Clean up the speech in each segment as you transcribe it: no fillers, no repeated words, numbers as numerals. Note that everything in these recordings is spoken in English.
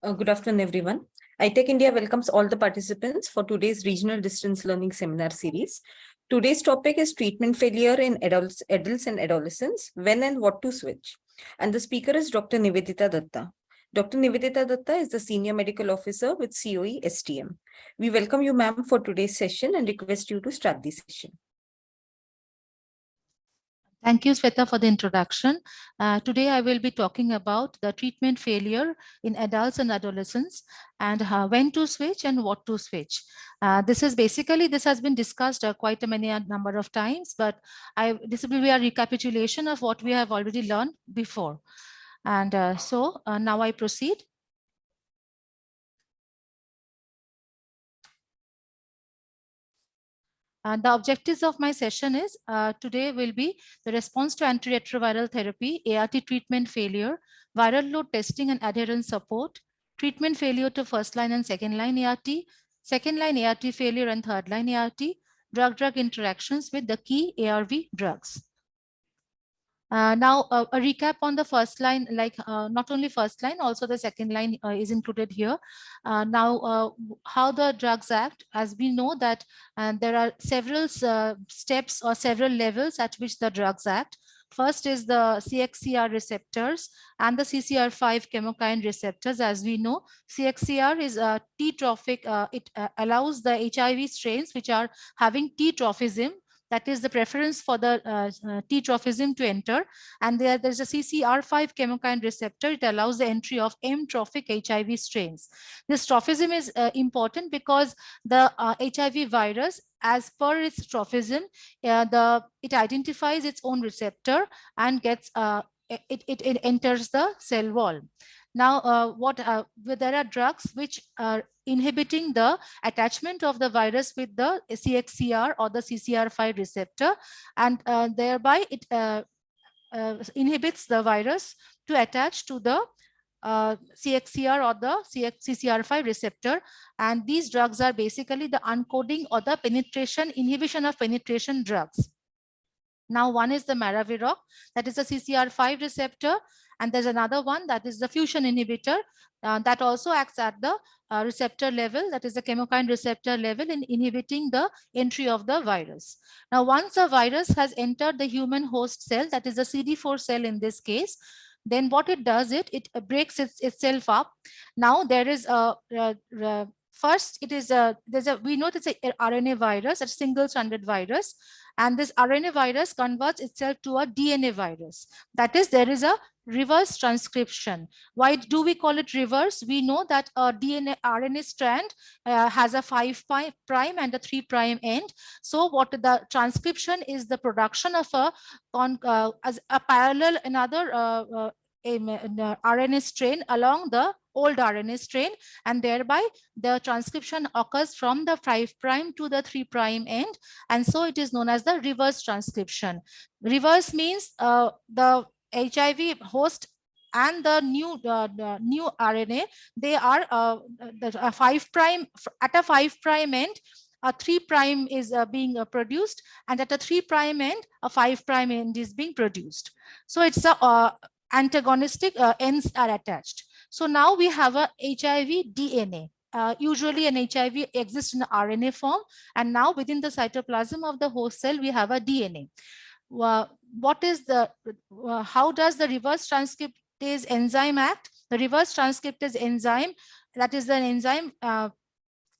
Good afternoon, everyone. iTech India welcomes all the participants for today's Regional Distance Learning Seminar Series. Today's topic is treatment failure in adults and adolescents, when and what to switch. And the speaker is Dr. Nivedita Dutta. Dr. Nivedita Dutta is the Senior Medical Officer with COE STM. We welcome you, ma'am, for today's session and request you to start the session. Thank you, Sweta, for the introduction. Today, I will be talking about the treatment failure in adults and adolescents and when to switch and what to switch. This has been discussed quite a number of times, but this will be a recapitulation of what we have already learned before. And now I proceed. The objectives of my session is today will be the response to antiretroviral therapy, ART treatment failure, viral load testing and adherence support, treatment failure to first line and second line ART, second line ART failure and third line ART, drug-drug interactions with the key ARV drugs. Now, a recap on the first line, not only first line, also the second line is included here. How the drugs act, as we know that there are several steps or several levels at which the drugs act. First is the CXCR receptors and the CCR5 chemokine receptors. As we know, CXCR is a T-trophic. It allows the HIV strains which are having T-trophism, that is the preference for the T-trophism to enter. And there's a CCR5 chemokine receptor. It allows the entry of M-trophic HIV strains. This trophism is important because the HIV virus, as per its trophism, it identifies its own receptor and gets it enters the cell wall. Now, there are drugs which are inhibiting the attachment of the virus with the CXCR or the CCR5 receptor, and thereby it inhibits the virus to attach to the CXCR or the CCR5 receptor. And these drugs are basically the uncoating or the inhibition of penetration drugs. Now, one is the Maraviroc, that is a CCR5 receptor, and there's another one that is the fusion inhibitor that also acts at the receptor level, that is the chemokine receptor level, in inhibiting the entry of the virus. Now, once a virus has entered the human host cell, that is the CD4 cell in this case, then what it does, it breaks itself up. Now, there is first, it is we know it's an RNA virus, a single-stranded virus, and this RNA virus converts itself to a DNA virus. That is, there is a reverse transcription. Why do we call it reverse? We know that a RNA strand has a 5' and a 3' end. So what the transcription is, the production of as a parallel another RNA strain along the old RNA strain, and thereby the transcription occurs from the 5' to the 3' end, and so it is known as the reverse transcription. Reverse means the HIV host and the new RNA, they are a 5' at a 5' end. A 3' is being produced, and at a 3' end, a 5' end is being produced. So it's a antagonistic ends are attached. So now we have a HIV DNA. Usually an HIV exists in RNA form, and now within the cytoplasm of the host cell, we have a DNA. What is the, how does the reverse transcriptase enzyme act? The reverse transcriptase enzyme, that is an enzyme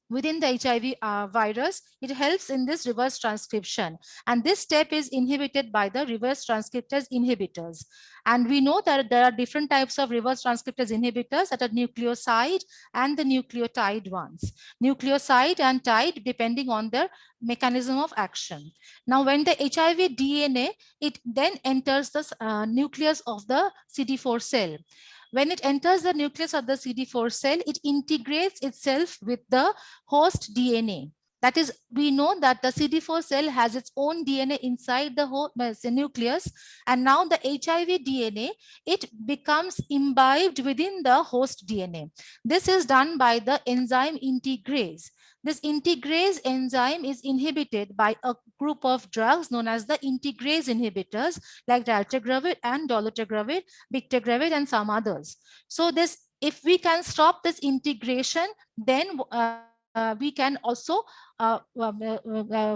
within the HIV virus, it helps in this reverse transcription. And this step is inhibited by the reverse transcriptase inhibitors. And we know that there are different types of reverse transcriptase inhibitors, that are nucleoside and the nucleotide ones. Nucleoside and tide depending on their mechanism of action. Now, when the HIV DNA, it then enters the nucleus of the CD4 cell. When it enters the nucleus of the CD4 cell, it integrates itself with the host DNA. That is, we know that the CD4 cell has its own DNA inside the nucleus, and now the HIV DNA, it becomes imbibed within the host DNA. This is done by the enzyme integrase. This integrase enzyme is inhibited by a group of drugs known as the integrase inhibitors like dolutegravir and dolutegravir, bictegravir, and some others. So this if we can stop this integration, then we can also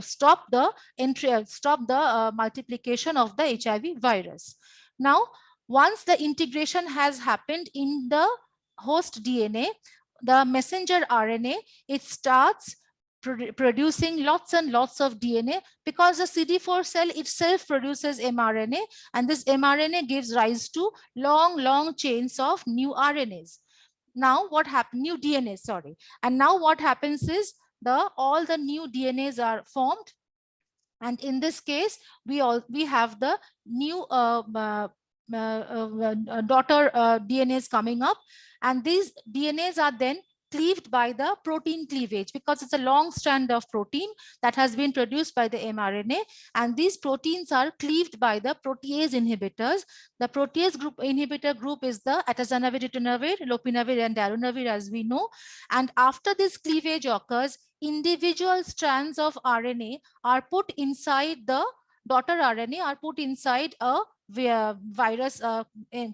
stop the entry, stop the multiplication of the HIV virus. Now, once the integration has happened in the host DNA, the messenger RNA, it starts producing lots and lots of DNA, because the CD4 cell itself produces mRNA, and this mRNA gives rise to long chains of new RNAs. Now what happened, new DNA, sorry. And now what happens is all the new DNAs are formed, and in this case we have the new daughter DNAs coming up, and these DNAs are then cleaved by the protein cleavage, because it's a long strand of protein that has been produced by the mRNA, and these proteins are cleaved by the protease inhibitors. The protease group inhibitor group is the atazanavir, ritonavir, lopinavir, and darunavir, as we know. And after this cleavage occurs, individual strands of RNA are put inside the daughter RNA, are put inside a virus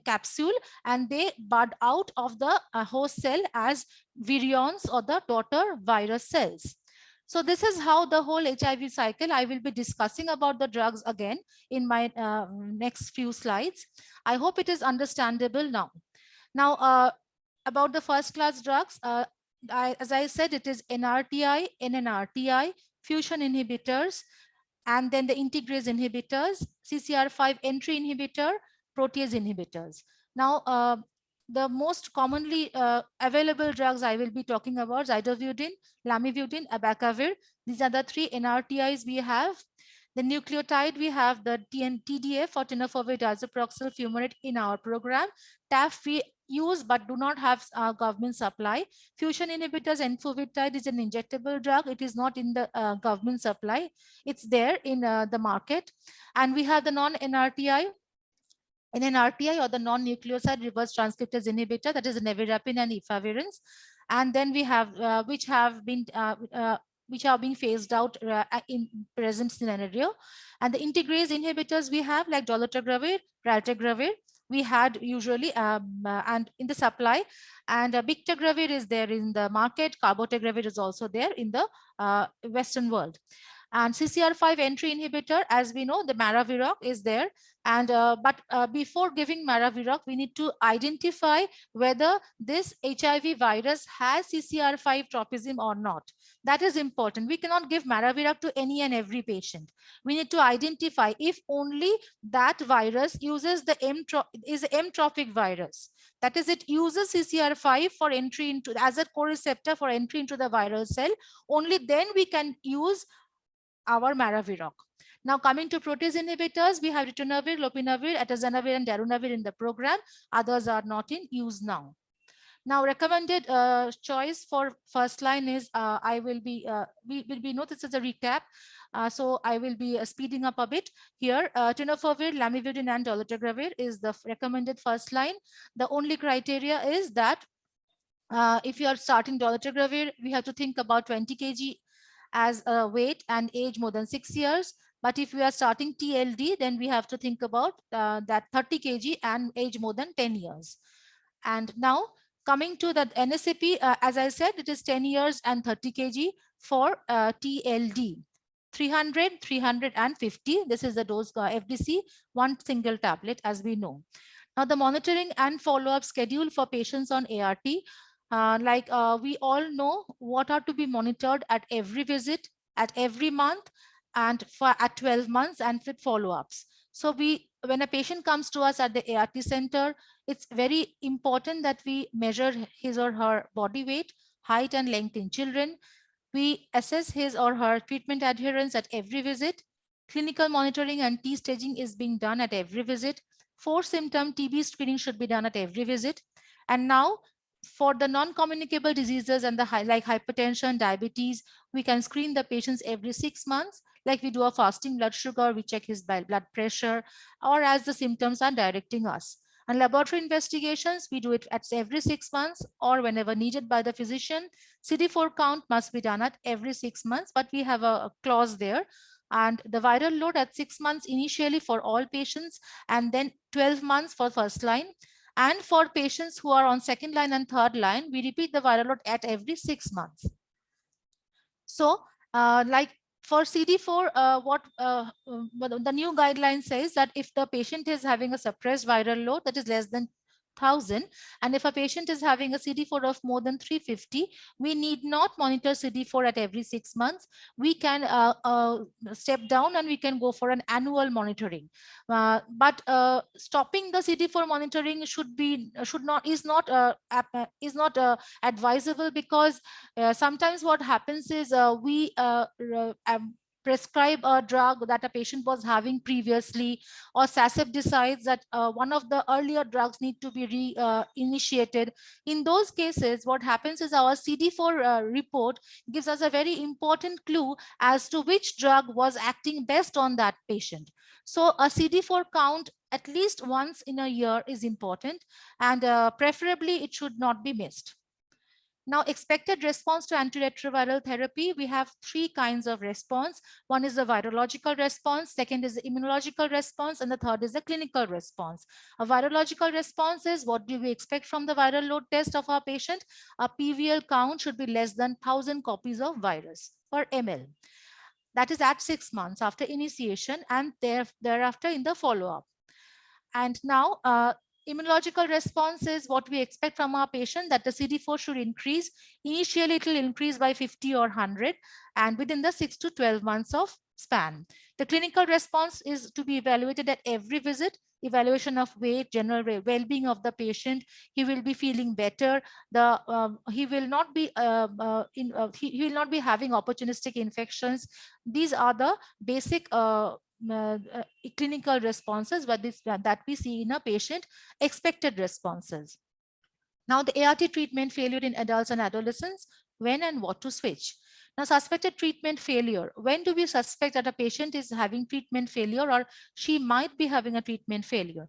capsule, and they bud out of the host cell as virions, or the daughter virus cells. So this is how the whole HIV cycle. I will be discussing about the drugs again in my next few slides. I hope it is understandable now. Now, about the first class drugs, as I said, it is NRTI, NNRTI, fusion inhibitors, and then the integrase inhibitors, CCR5 entry inhibitor, protease inhibitors. Now, the most commonly available drugs I will be talking about: zidovudine, lamivudine, abacavir. These are the 3 NRTIs we have. The nucleotide, we have the TDF, or tenofovir disoproxil fumarate, in our program. TAF we use but do not have government supply. Fusion inhibitors, enfovirtide, is an injectable drug. It is not in the government supply. It's there in the market. And we have the non-NRTI, NNRTI, or the non-nucleoside reverse transcriptase inhibitor, that is nevirapine and efavirenz. And then we have which are being phased out in present scenario. And the integrase inhibitors we have, like dolutegravir, raltegravir, we had usually and in the supply, and bictegravir is there in the market. Carbotegravir is also there in the Western world. And CCR5 entry inhibitor, as we know, the Maraviroc is there. And but before giving Maraviroc, we need to identify whether this HIV virus has CCR5 tropism or not. That is important. We cannot give Maraviroc to any and every patient. We need to identify if only that virus uses the M-tropic virus. That is, it uses CCR5 for entry into, as a co-receptor for entry into the viral cell. Only then we can use our Maraviroc. Now, coming to protease inhibitors, we have ritonavir, lopinavir, atazanavir, and darunavir in the program. Others are not in use now. Now, recommended choice for first line is I will be this is a recap. So I will be speeding up a bit here. Tenofovir, lamivudine, and dolutegravir is the recommended first line. The only criteria is that if you are starting dolutegravir, we have to think about 20 kg as a weight and age more than 6 years. But if we are starting TLD, then we have to think about that 30 kg and age more than 10 years. And now coming to the NSAP, as I said, it is 10 years and 30 kg for TLD. 300, 350. This is the dose FDC, one single tablet, as we know. Now the monitoring and follow-up schedule for patients on ART. We all know what are to be monitored at every visit, at every month, and at 12 months, and with follow-ups. So when a patient comes to us at the ART center, it's very important that we measure his or her body weight, height, and length in children. We assess his or her treatment adherence at every visit. Clinical monitoring and T-staging is being done at every visit. 4-symptom TB screening should be done at every visit. And now, for the non-communicable diseases and like hypertension, diabetes, we can screen the patients every 6 months. Like we do a fasting blood sugar, we check his blood pressure, or as the symptoms are directing us. And laboratory investigations, we do it at every 6 months or whenever needed by the physician. CD4 count must be done at every 6 months, but we have a clause there. And the viral load at 6 months initially for all patients, and then 12 months for first line. And for patients who are on second line and third line, we repeat the viral load at every 6 months. So like for CD4, the new guideline says that if the patient is having a suppressed viral load that is less than 1000, and if a patient is having a CD4 of more than 350, we need not monitor CD4 at every 6 months. We can step down and we can go for an annual monitoring. But stopping the CD4 monitoring is not advisable, because sometimes what happens is we prescribe a drug that a patient was having previously, or SACEP decides that one of the earlier drugs need to be initiated. In those cases, what happens is our CD4 report gives us a very important clue as to which drug was acting best on that patient. So a CD4 count at least once in a year is important, and preferably it should not be missed. Now, expected response to antiretroviral therapy, we have three kinds of response. One is the virological response, second is the immunological response, and the third is the clinical response. A virological response is what do we expect from the viral load test of our patient? A PVL count should be less than 1000 copies of virus per ml. That is at 6 months after initiation and thereafter in the follow-up. And now, immunological response is what we expect from our patient, that the CD4 should increase. Initially, it will increase by 50 or 100, and within the 6 to 12 months of span. The clinical response is to be evaluated at every visit. Evaluation of weight, general well-being of the patient. He will be feeling better. He will not be he will not be having opportunistic infections. These are the basic clinical responses that we see in a patient, expected responses. Now, the ART treatment failure in adults and adolescents, when and what to switch. Now, suspected treatment failure. When do we suspect that a patient is having treatment failure, or she might be having a treatment failure?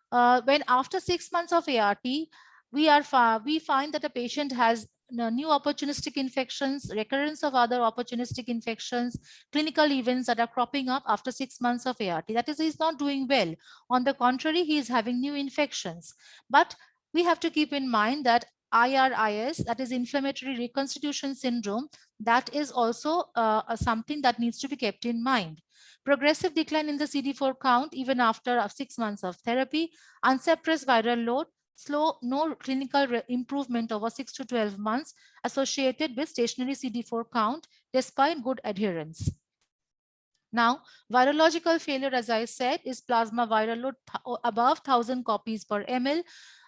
When after 6 months of ART, we find that a patient has new opportunistic infections, recurrence of other opportunistic infections, clinical events that are cropping up after 6 months of ART. That is, he's not doing well. On the contrary, he is having new infections. But we have to keep in mind that IRIS, that is inflammatory reconstitution syndrome, that is also something that needs to be kept in mind. Progressive decline in the CD4 count even after 6 months of therapy, unsuppressed viral load, no clinical improvement over 6 to 12 months associated with stationary CD4 count despite good adherence. Now, virological failure, as I said, is plasma viral load above 1000 copies per ml.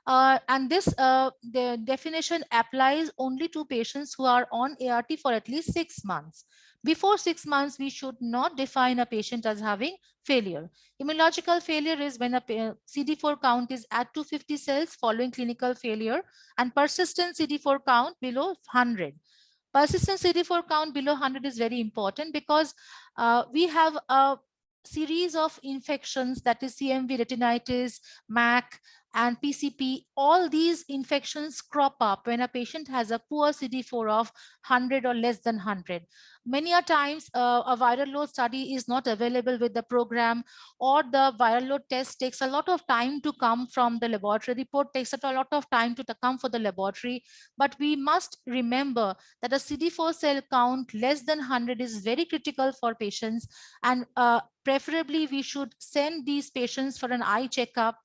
And this the definition applies only to patients who are on ART for at least 6 months. Before 6 months, we should not define a patient as having failure. Immunological failure is when a CD4 count is at 250 cells following clinical failure and persistent CD4 count below 100. Persistent CD4 count below 100 is very important because we have a series of infections, that is CMV, retinitis, MAC, and PCP. All these infections crop up when a patient has a poor CD4 of 100 or less than 100. Many a times a viral load study is not available with the program, or the viral load test takes a lot of time to come from the laboratory. Report takes a lot of time to come for the laboratory. But we must remember that a CD4 cell count less than 100 is very critical for patients, and preferably we should send these patients for an eye checkup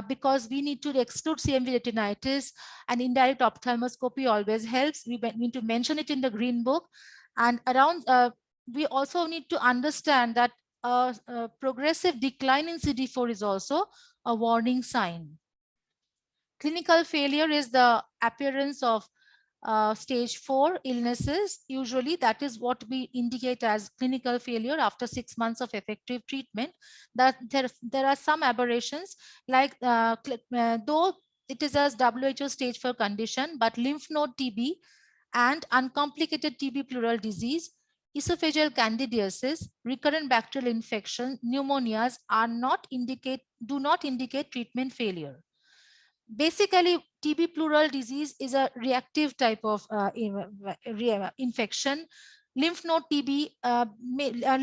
because we need to exclude CMV retinitis, and indirect ophthalmoscopy always helps. We need to mention it in the green book. And around, we also need to understand that progressive decline in CD4 is also a warning sign. Clinical failure is the appearance of stage 4 illnesses. Usually that is what we indicate as clinical failure after 6 months of effective treatment. That there are some aberrations, like though it is a WHO stage 4 condition, but lymph node TB and uncomplicated TB pleural disease, esophageal candidiasis, recurrent bacterial infection, pneumonias do not indicate treatment failure. Basically, TB pleural disease is a reactive type of infection. Lymph node TB,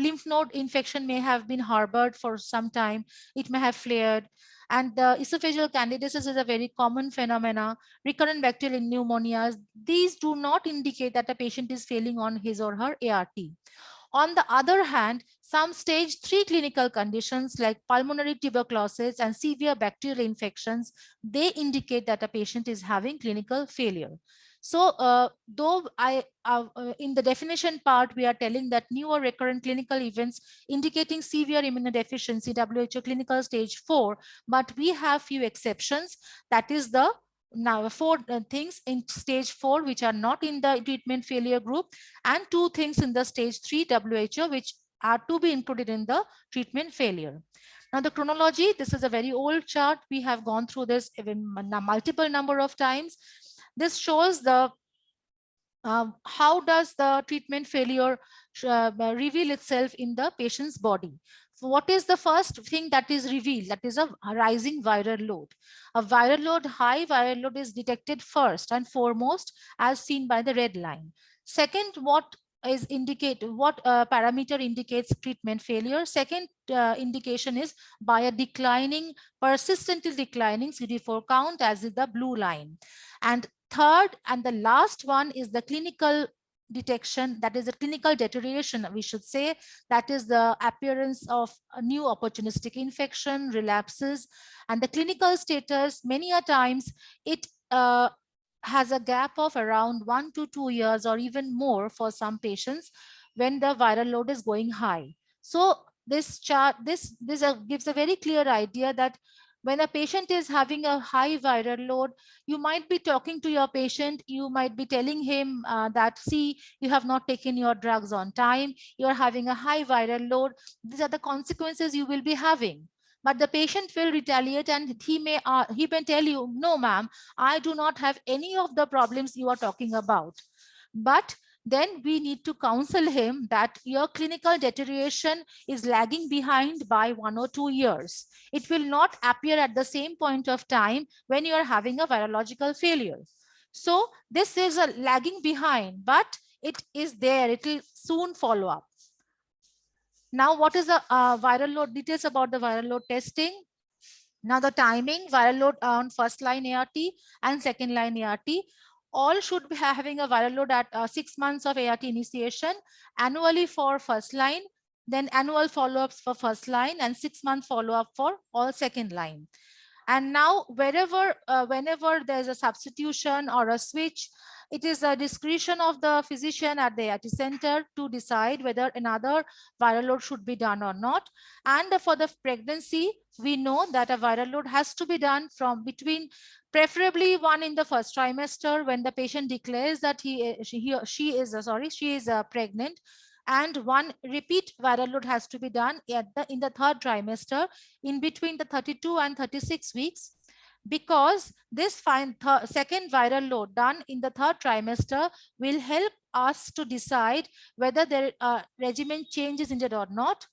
lymph node infection may have been harbored for some time. It may have flared. And the esophageal candidiasis is a very common phenomena. Recurrent bacterial pneumonias, these do not indicate that a patient is failing on his or her ART. On the other hand, some stage 3 clinical conditions like pulmonary tuberculosis and severe bacterial infections, they indicate that a patient is having clinical failure. So though in the definition part, we are telling that new or recurrent clinical events indicating severe immunodeficiency, WHO clinical stage 4, but we have few exceptions. That is the now 4 things in stage 4 which are not in the treatment failure group, and 2 things in the stage 3 WHO which are to be included in the treatment failure. Now the chronology, this is a very old chart. We have gone through this even multiple number of times. This shows the how does the treatment failure reveal itself in the patient's body. So what is the first thing that is revealed? That is a rising viral load. A viral load, high viral load is detected first and foremost as seen by the red line. Second, what is indicate what parameter indicates treatment failure? Second indication is by a declining, persistently declining CD4 count, as is the blue line. And third and the last one is the clinical detection, that is a clinical deterioration, we should say, that is the appearance of a new opportunistic infection, relapses, and the clinical status. Many a times it has a gap of around 1 to 2 years or even more for some patients when the viral load is going high. So this chart, this gives a very clear idea that when a patient is having a high viral load, you might be talking to your patient, you might be telling him that, see, you have not taken your drugs on time, you're having a high viral load, these are the consequences you will be having. But the patient will retaliate and he may tell you, no, ma'am, I do not have any of the problems you are talking about. But then we need to counsel him that your clinical deterioration is lagging behind by 1 or 2 years. It will not appear at the same point of time when you are having a virological failure. So this is a lagging behind, but it is there. It will soon follow up. Now, what is the viral load details about the viral load testing? Now the timing, viral load on first line ART and second line ART, all should be having a viral load at 6 months of ART initiation, annually for first line, then annual follow-ups for first line and 6-month follow-up for all second line. And now wherever, whenever there's a substitution or a switch, it is a discretion of the physician at the ART center to decide whether another viral load should be done or not. And for the pregnancy, we know that a viral load has to be done from between, preferably one in the first trimester when the patient declares that she is pregnant, and one repeat viral load has to be done in the third trimester in between the 32 and 36 weeks, because this second viral load done in the third trimester will help us to decide whether the regimen changes needed or not.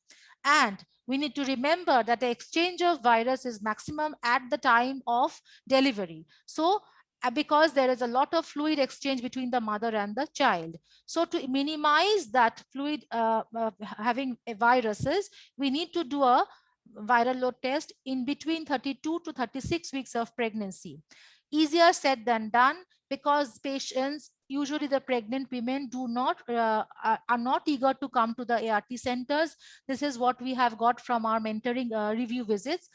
And we need to remember that the exchange of virus is maximum at the time of delivery. So because there is a lot of fluid exchange between the mother and the child. So to minimize that fluid having viruses, we need to do a viral load test in between 32 to 36 weeks of pregnancy. Easier said than done, because patients, usually the pregnant women, are not eager to come to the ART centers. This is what we have got from our mentoring review visits.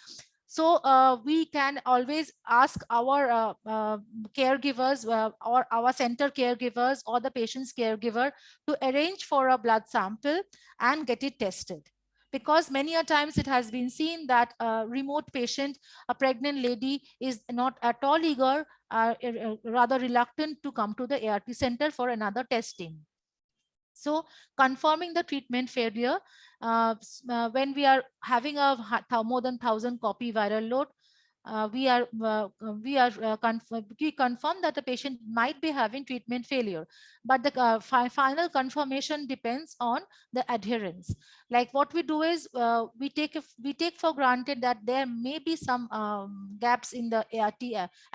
So we can always ask our caregivers or our center caregivers or the patient's caregiver to arrange for a blood sample and get it tested. Because many a times it has been seen that a remote patient, a pregnant lady, is not at all eager, rather reluctant to come to the ART center for another testing. So confirming the treatment failure, when we are having a more than 1,000 copy viral load, we confirm that the patient might be having treatment failure, but the final confirmation depends on the adherence. Like what we do is we take for granted that there may be some gaps in the ART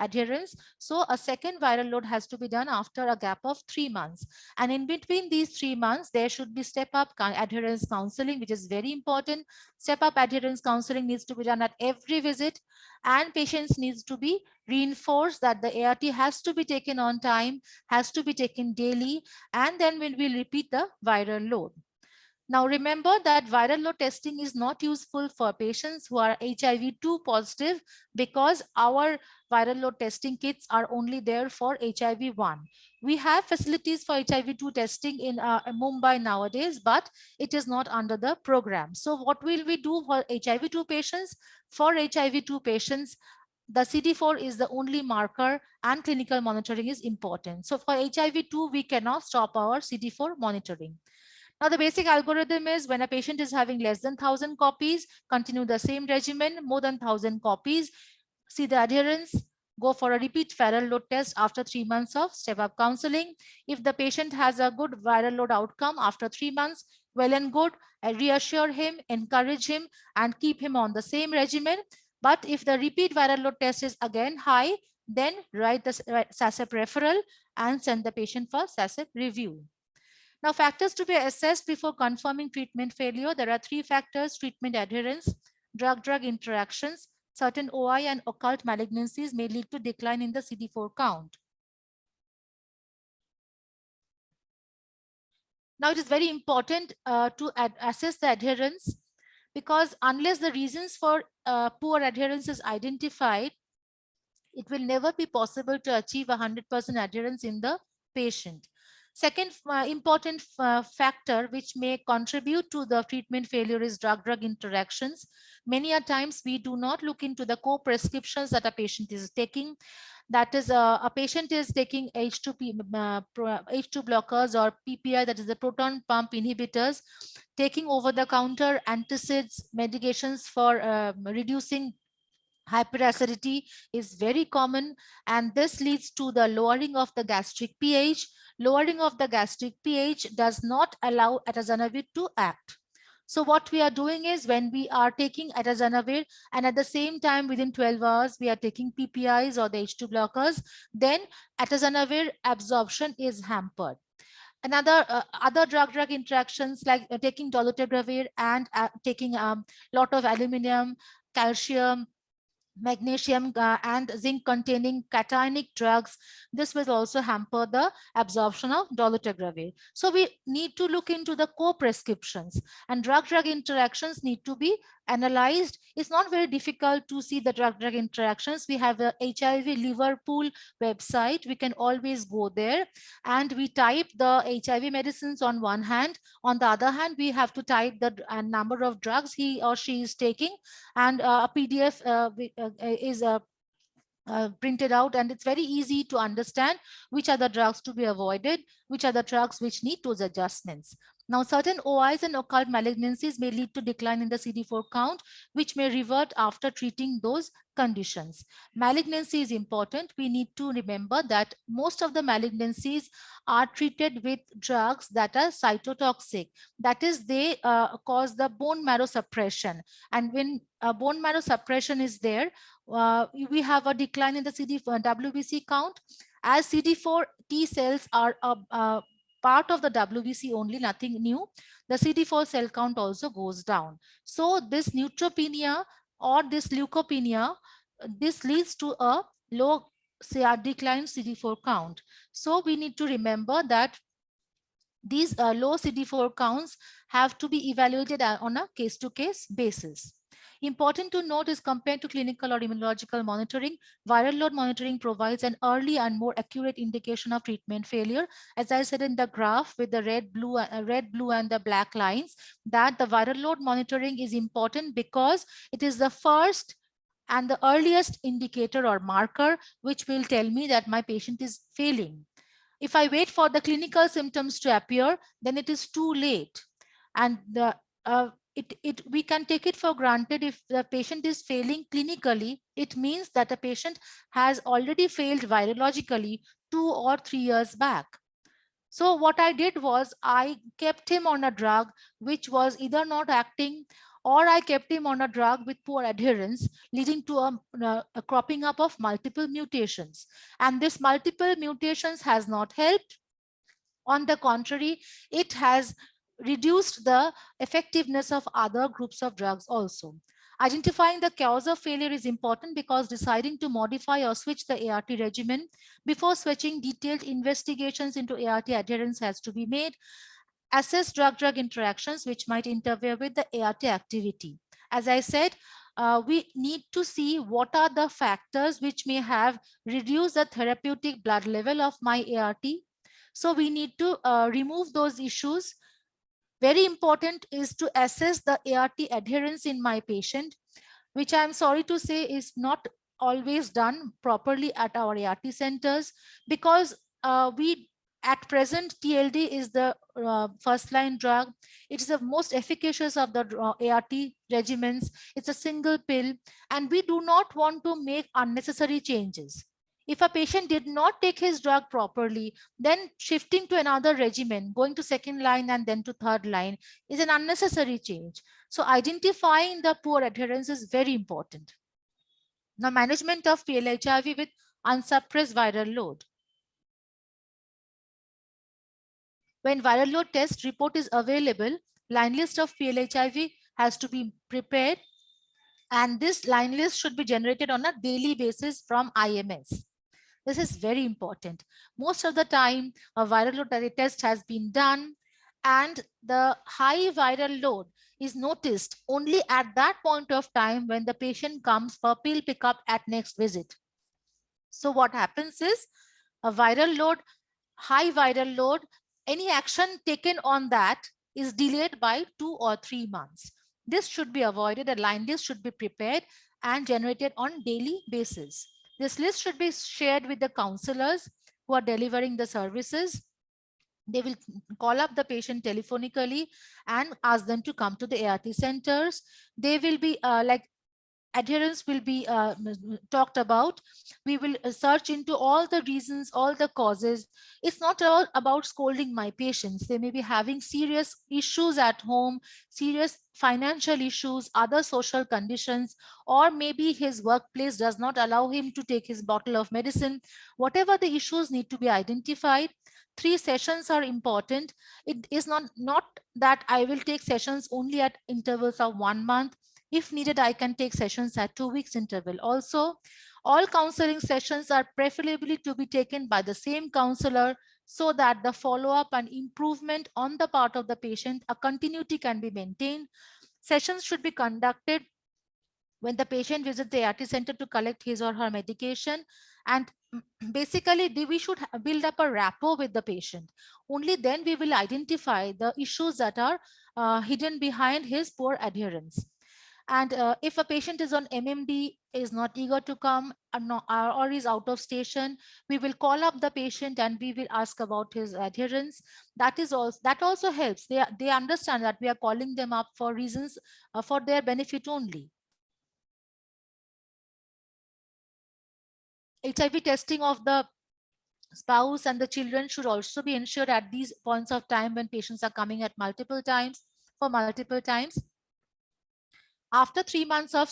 adherence. So a second viral load has to be done after a gap of 3 months. And in between these 3 months, there should be step-up adherence counseling, which is very important. Step-up adherence counseling needs to be done at every visit. and patients needs to be reinforced that the ART has to be taken on time, has to be taken daily, and then when we repeat the viral load. Now remember that viral load testing is not useful for patients who are HIV-2 positive because our viral load testing kits are only there for HIV-1. We have facilities for HIV-2 testing in Mumbai nowadays, but it is not under the program. So what will we do for HIV-2 patients? For HIV-2 patients, the CD4 is the only marker and clinical monitoring is important. So for HIV-2, we cannot stop our CD4 monitoring. Now, the basic algorithm is when a patient is having less than 1,000 copies, continue the same regimen, more than 1,000 copies, see the adherence, go for a repeat viral load test after 3 months of step-up counseling. If the patient has a good viral load outcome after 3 months, well and good, reassure him, encourage him, and keep him on the same regimen. But if the repeat viral load test is again high, then write the SASEP referral and send the patient for SASEP review. Now, factors to be assessed before confirming treatment failure. There are 3 factors: treatment adherence, drug-drug interactions, certain OI and occult malignancies may lead to decline in the CD4 count. Now, it is very important to assess the adherence, because unless the reasons for poor adherence is identified, it will never be possible to achieve 100% adherence in the patient. Second important factor which may contribute to the treatment failure is drug-drug interactions. Many a times we do not look into the co-prescriptions that a patient is taking. That is, a patient is taking H2 blockers or PPI, that is the proton pump inhibitors, taking over-the-counter antacids medications for reducing hyperacidity is very common, and this leads to the lowering of the gastric pH. Lowering of the gastric pH does not allow atazanavir to act. So what we are doing is, when we are taking atazanavir and at the same time within 12 hours we are taking PPIs or the H2 blockers, then atazanavir absorption is hampered. Another other drug-drug interactions like taking dolutegravir and taking lot of aluminum, calcium, magnesium and zinc containing cationic drugs, this will also hamper the absorption of dolutegravir. So we need to look into the co-prescriptions, and drug-drug interactions need to be analyzed. It's not very difficult to see the drug-drug interactions. We have a HIV Liverpool website. We can always go there and we type the HIV medicines on one hand. On the other hand, we have to type the number of drugs he or she is taking, and a PDF is printed out, and it's very easy to understand which are the drugs to be avoided, which are the drugs which need those adjustments. Now, certain OIs and occult malignancies may lead to decline in the CD4 count, which may revert after treating those conditions. Malignancy is important. We need to remember that most of the malignancies are treated with drugs that are cytotoxic. That is, they cause the bone marrow suppression. And when bone marrow suppression is there, we have a decline in the CD4 WBC count, as CD4 T cells are part of the WBC only, nothing new. The CD4 cell count also goes down. So this neutropenia or this leukopenia, this leads to a low declined CD4 count. So we need to remember that these low CD4 counts have to be evaluated on a case-to-case basis. Important to note is, compared to clinical or immunological monitoring, viral load monitoring provides an early and more accurate indication of treatment failure. As I said in the graph with the red, blue, and the black lines, that the viral load monitoring is important because it is the first and the earliest indicator or marker which will tell me that my patient is failing. If I wait for the clinical symptoms to appear, then it is too late. And we can take it for granted if the patient is failing clinically, it means that the patient has already failed virologically 2 or 3 years back. So what I did was I kept him on a drug which was either not acting, or I kept him on a drug with poor adherence, leading to a cropping up of multiple mutations. And this multiple mutations has not helped. On the contrary, it has reduced the effectiveness of other groups of drugs also. Identifying the cause of failure is important because deciding to modify or switch the ART regimen before switching, detailed investigations into ART adherence has to be made. Assess drug-drug interactions which might interfere with the ART activity. As I said, we need to see what are the factors which may have reduced the therapeutic blood level of my ART. So we need to remove those issues. Very important is to assess the ART adherence in my patient, which I'm sorry to say is not always done properly at our ART centers, because we at present TLD is the first line drug. It is the most efficacious of the ART regimens. It's a single pill, and we do not want to make unnecessary changes. If a patient did not take his drug properly, then shifting to another regimen, going to second line and then to third line, is an unnecessary change. So identifying the poor adherence is very important. Now, management of PLHIV with unsuppressed viral load. When viral load test report is available, line list of PLHIV has to be prepared, and this line list should be generated on a daily basis from IMS. This is very important. Most of the time, a viral load test has been done, and the high viral load is noticed only at that point of time when the patient comes for pill pickup at next visit. So what happens is a viral load, high viral load, any action taken on that is delayed by 2 or 3 months. This should be avoided. A line list should be prepared and generated on daily basis. This list should be shared with the counselors who are delivering the services. They will call up the patient telephonically and ask them to come to the ART centers. They will be adherence will be talked about. We will search into all the reasons, all the causes. It's not all about scolding my patients. They may be having serious issues at home, serious financial issues, other social conditions, or maybe his workplace does not allow him to take his bottle of medicine. Whatever the issues need to be identified. 3 sessions are important. It is not that I will take sessions only at intervals of 1 month. If needed, I can take sessions at 2 weeks interval. Also, all counseling sessions are preferably to be taken by the same counselor so that the follow-up and improvement on the part of the patient, a continuity can be maintained. Sessions should be conducted when the patient visits the ART center to collect his or her medication. And basically, we should build up a rapport with the patient. Only then we will identify the issues that are hidden behind his poor adherence. And if a patient is on MMD, is not eager to come, or is out of station, we will call up the patient and we will ask about his adherence. That also helps. They understand that we are calling them up for reasons for their benefit only. HIV testing of the spouse and the children should also be ensured at these points of time when patients are coming at multiple times. After 3 months of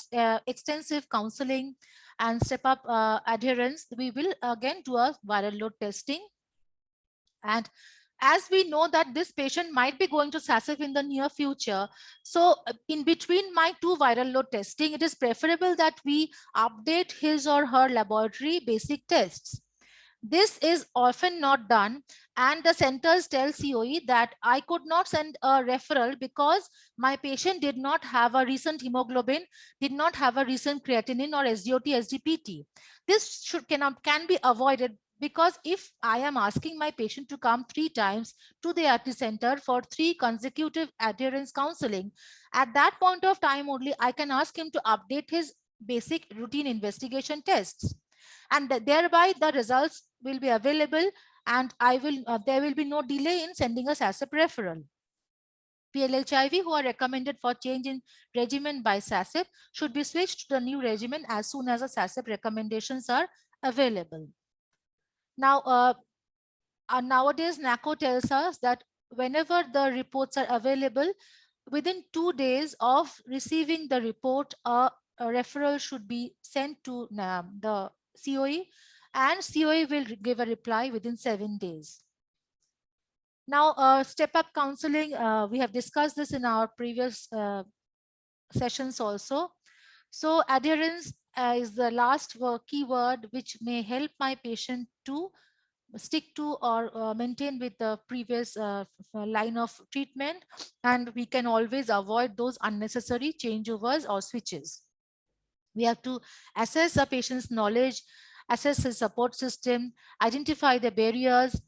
extensive counseling and step-up adherence, we will again do a viral load testing. And as we know that this patient might be going to SASIF in the near future, so in between my 2 viral load testing, it is preferable that we update his or her laboratory basic tests. This is often not done, and the centers tell COE that I could not send a referral because my patient did not have a recent hemoglobin, did not have a recent creatinine or SDOT, SGPT. This can be avoided, because if I am asking my patient to come 3 times to the ART center for 3 consecutive adherence counseling, at that point of time only I can ask him to update his basic routine investigation tests, and thereby the results will be available, and there will be no delay in sending us as a referral. PLHIV who are recommended for change in regimen by SASIP should be switched to the new regimen as soon as the SASIP recommendations are available. Now, nowadays NACO tells us that whenever the reports are available, within 2 days of receiving the report, a referral should be sent to the COE, and COE will give a reply within 7 days. Now, step-up counseling, we have discussed this in our previous sessions also. So adherence is the last keyword which may help my patient to stick to or maintain with the previous line of treatment, and we can always avoid those unnecessary changeovers or switches. We have to assess a patient's knowledge, assess his support system, identify the barriers,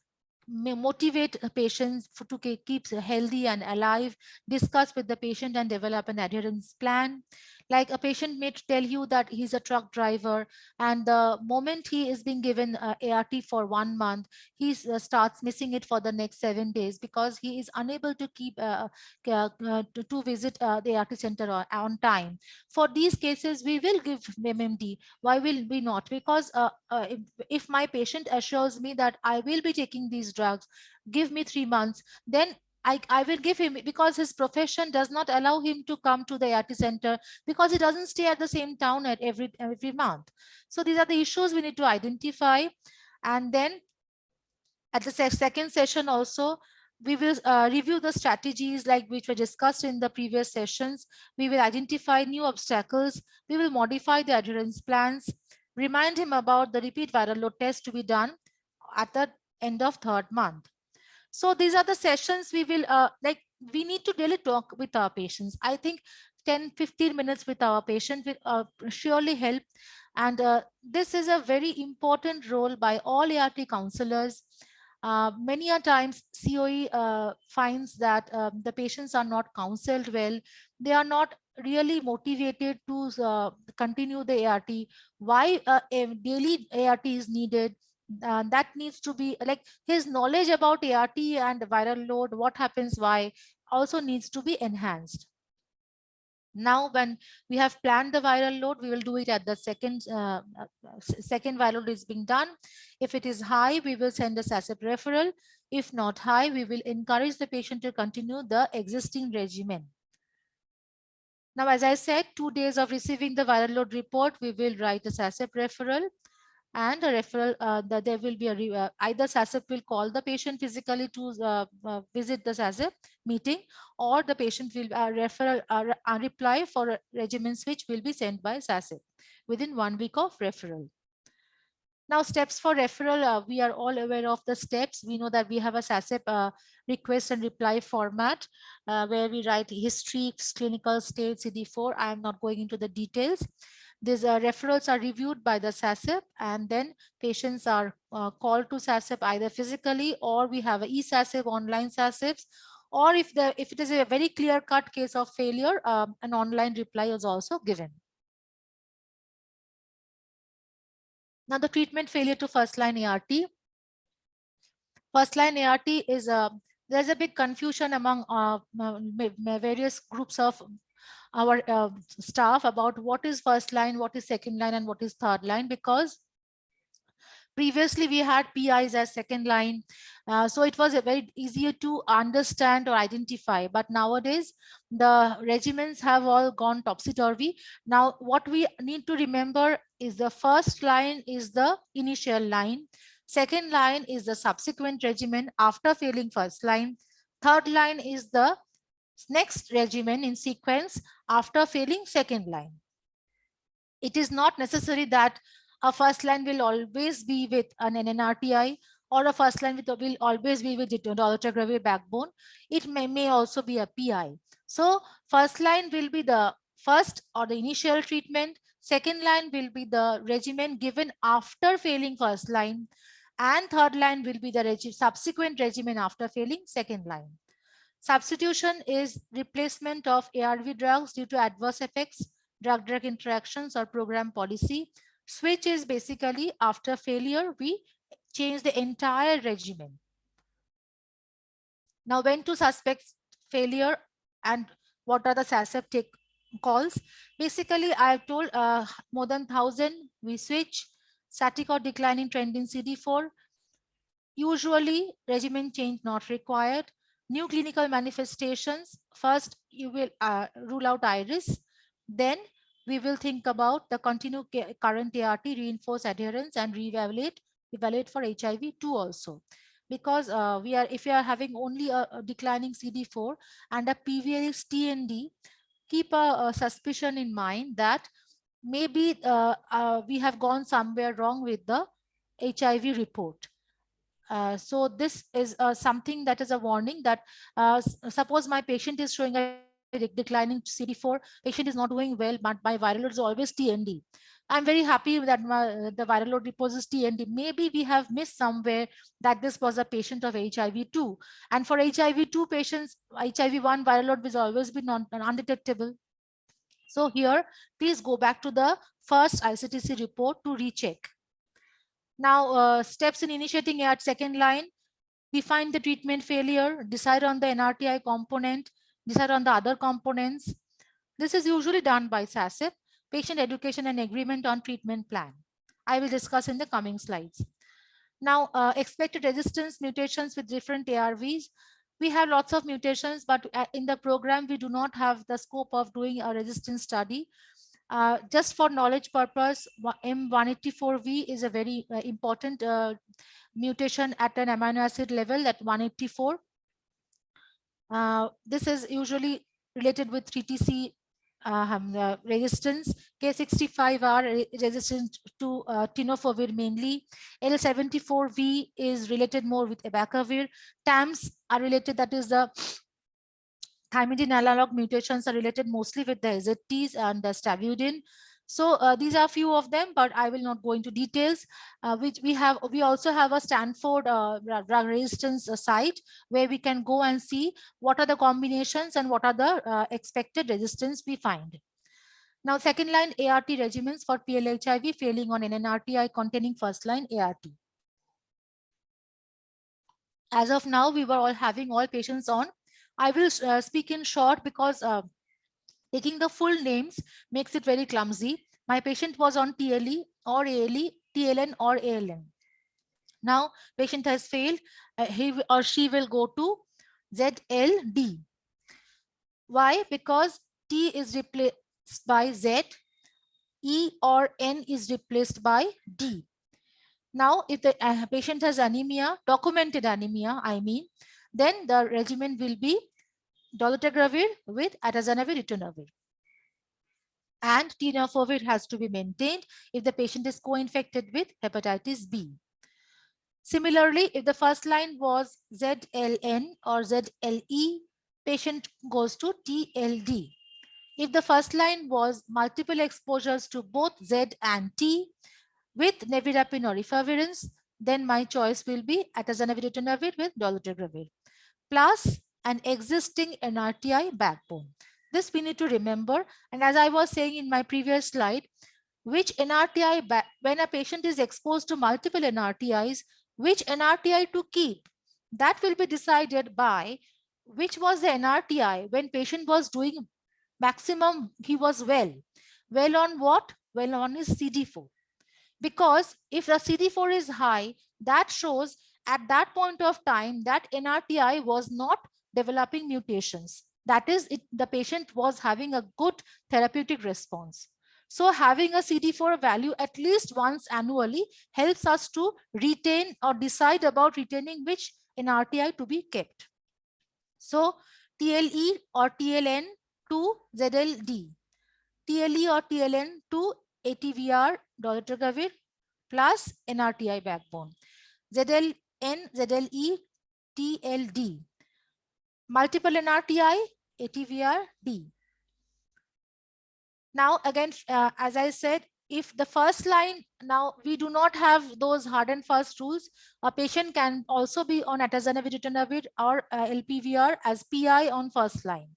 motivate patients to keep healthy and alive, discuss with the patient and develop an adherence plan. Like a patient may tell you that he's a truck driver, and the moment he is being given ART for 1 month, he starts missing it for the next 7 days because he is unable to keep to visit the ART center on time. For these cases, we will give MMD. Why will we not? Because if my patient assures me that I will be taking these drugs, give me 3 months, then I will give him, because his profession does not allow him to come to the ART center because he doesn't stay at the same town at every month. So these are the issues we need to identify. And then at the second session also, we will review the strategies like which were discussed in the previous sessions. We will identify new obstacles. We will modify the adherence plans, remind him about the repeat viral load test to be done at the end of third month. So these are the sessions we will we need to really talk with our patients. I think 10-15 minutes with our patient will surely help. And this is a very important role by all ART counselors. Many a times COE finds that the patients are not counseled well. They are not really motivated to continue the ART. Why a daily ART is needed, that needs to be like his knowledge about ART and viral load, what happens, why, also needs to be enhanced. Now, when we have planned the viral load, we will do it at the second viral load is being done. If it is high, we will send a SASEP referral. If not high, we will encourage the patient to continue the existing regimen. Now, as I said, 2 days of receiving the viral load report, we will write a SASEP referral, and a referral that there will be either SASEP will call the patient physically to visit the SASEP meeting, or the patient will refer a reply for a regimen switch will be sent by SASEP within 1 week of referral. Now, steps for referral, we are all aware of the steps. We know that we have a SASEP request and reply format where we write history, clinical state, CD4. I am not going into the details. These referrals are reviewed by the SASEP, and then patients are called to SASEP either physically, or we have a e-SASEP, online SASEPs, or if it is a very clear-cut case of failure, an online reply is also given. Now, the treatment failure to first-line ART. First-line ART is there's a big confusion among various groups of our staff about what is first line, what is second line, and what is third line, because previously we had PIs as second line. So it was very easier to understand or identify. But nowadays, the regimens have all gone topsy-turvy. Now, what we need to remember is the first line is the initial line. Second line is the subsequent regimen after failing first line. Third line is the next regimen in sequence after failing second line. It is not necessary that a first line will always be with an NNRTI, or a first line will always be with dolutegravir backbone. It may also be a PI. So first line will be the first or the initial treatment. Second line will be the regimen given after failing first line. And third line will be the subsequent regimen after failing second line. Substitution is replacement of ARV drugs due to adverse effects, drug-drug interactions, or program policy. Switch is basically after failure, we change the entire regimen. Now, when to suspect failure and what are the SASEP calls? Basically, I have told more than 1,000, we switch. Static or declining trend in CD4. Usually, regimen change not required. New clinical manifestations. First, you will rule out iris. Then we will think about the continued current ART, reinforce adherence, and evaluate for HIV too also. Because if you are having only a declining CD4 and a PVX TND, keep a suspicion in mind that maybe we have gone somewhere wrong with the HIV report. So this is something that is a warning that suppose my patient is showing a declining CD4, patient is not doing well, but my viral load is always TND. I'm very happy that the viral load report is TND. Maybe we have missed somewhere that this was a patient of HIV2. And for HIV2 patients, HIV1 viral load will always be undetectable. So here, please go back to the first ICTC report to recheck. Now, steps in initiating at second line, define the treatment failure, decide on the NRTI component, decide on the other components. This is usually done by SASIP, patient education and agreement on treatment plan. I will discuss in the coming slides. Now, expected resistance mutations with different ARVs. We have lots of mutations, but in the program, we do not have the scope of doing a resistance study. Just for knowledge purpose, M184V is a very important mutation at an amino acid level at 184. This is usually related with 3TC resistance. K65R resistant to tenofovir mainly. L74V is related more with abacavir. TAMs are related, that is the thymidine analog mutations are related mostly with the AZTs and the stavudine. So these are few of them, but I will not go into details. Which we also have a Stanford drug resistance site where we can go and see what are the combinations and what are the expected resistance we find. Now, second line ART regimens for PLHIV failing on NNRTI containing first line ART. As of now, we were all having all patients on. I will speak in short because taking the full names makes it very clumsy. My patient was on TLE or ALE, TLN or ALN. Now, patient has failed. He or she will go to ZLD. Why? Because T is replaced by Z, E or N is replaced by D. Now, if the patient has anemia, documented anemia, then the regimen will be dolutegravir with atazanavir ritonavir. And tenofovir has to be maintained if the patient is co-infected with hepatitis B. Similarly, if the first line was ZLN or ZLE, patient goes to TLD. If the first line was multiple exposures to both Z and T with nevirapine or rifavirin, then my choice will be atazanavir ritonavir with dolutegravir plus an existing NRTI backbone. This we need to remember. And as I was saying in my previous slide, which NRTI, when a patient is exposed to multiple NRTIs, which NRTI to keep, that will be decided by which was the NRTI when patient was doing maximum, he was well. Well on what? Well on his CD4. Because if the CD4 is high, that shows at that point of time that NRTI was not developing mutations. That is, the patient was having a good therapeutic response. So having a CD4 value at least once annually helps us to retain or decide about retaining which NRTI to be kept. So TLE or TLN to ZLD, TLE or TLN to ATVR dolutegravir plus NRTI backbone, ZLN, ZLE, TLD, multiple NRTI, ATVR, D. Now again, as I said, if the first line, now we do not have those hard and fast rules, a patient can also be on atazanavir ritonavir or LPVR as PI on first line.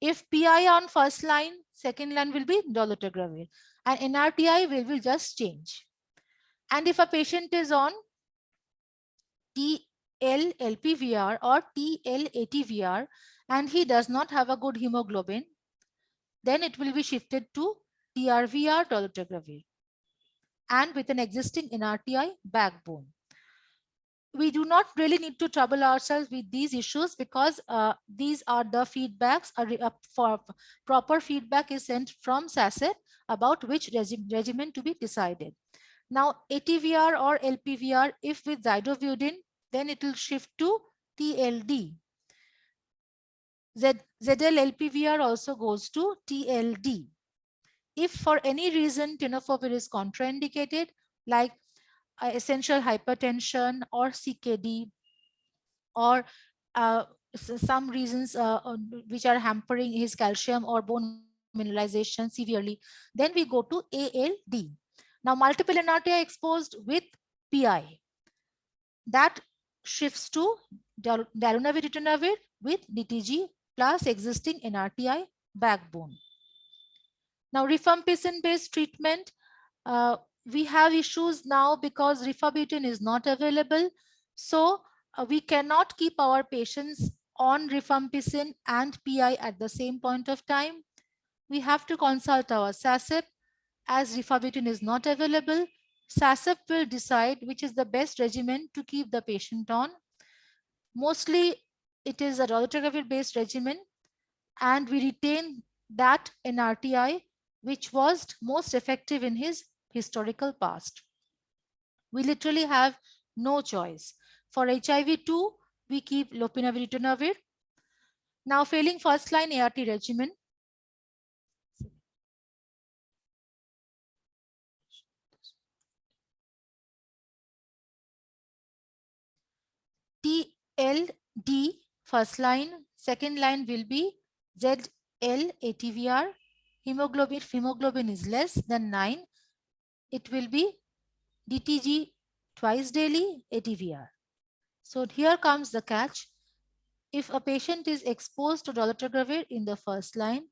If PI on first line, second line will be dolutegravir and NRTI will just change. And if a patient is on TL LPVR or TL ATVR and he does not have a good hemoglobin, then it will be shifted to TRVR dolutegravir and with an existing NRTI backbone. We do not really need to trouble ourselves with these issues because these are the feedbacks. For proper feedback is sent from SASET about which regimen to be decided. Now ATVR or LPVR, if with zidovudin, then it will shift to TLD. ZL LPVR also goes to TLD. If for any reason tenofovir is contraindicated, like essential hypertension or CKD, or some reasons which are hampering his calcium or bone mineralization severely, then we go to ALD. Now multiple NRTI exposed with PI, that shifts to darunavir with DTG plus existing NRTI backbone. Now rifampicin based treatment, we have issues now because rifabutin is not available. So we cannot keep our patients on rifampicin and PI at the same point of time. We have to consult our SASEP. As rifabutin is not available, SASEP will decide which is the best regimen to keep the patient on. Mostly it is a dolutegravir based regimen, and we retain that NRTI which was most effective in his historical past. We literally have no choice. For HIV-2, we keep lopinavir-ritonavir. Now failing first line ART regimen, TLD first line, second line will be ZL-ATVR. If hemoglobin is less than 9, it will be DTG twice daily ATVR. So here comes the catch. If a patient is exposed to dolutegravir in the first line,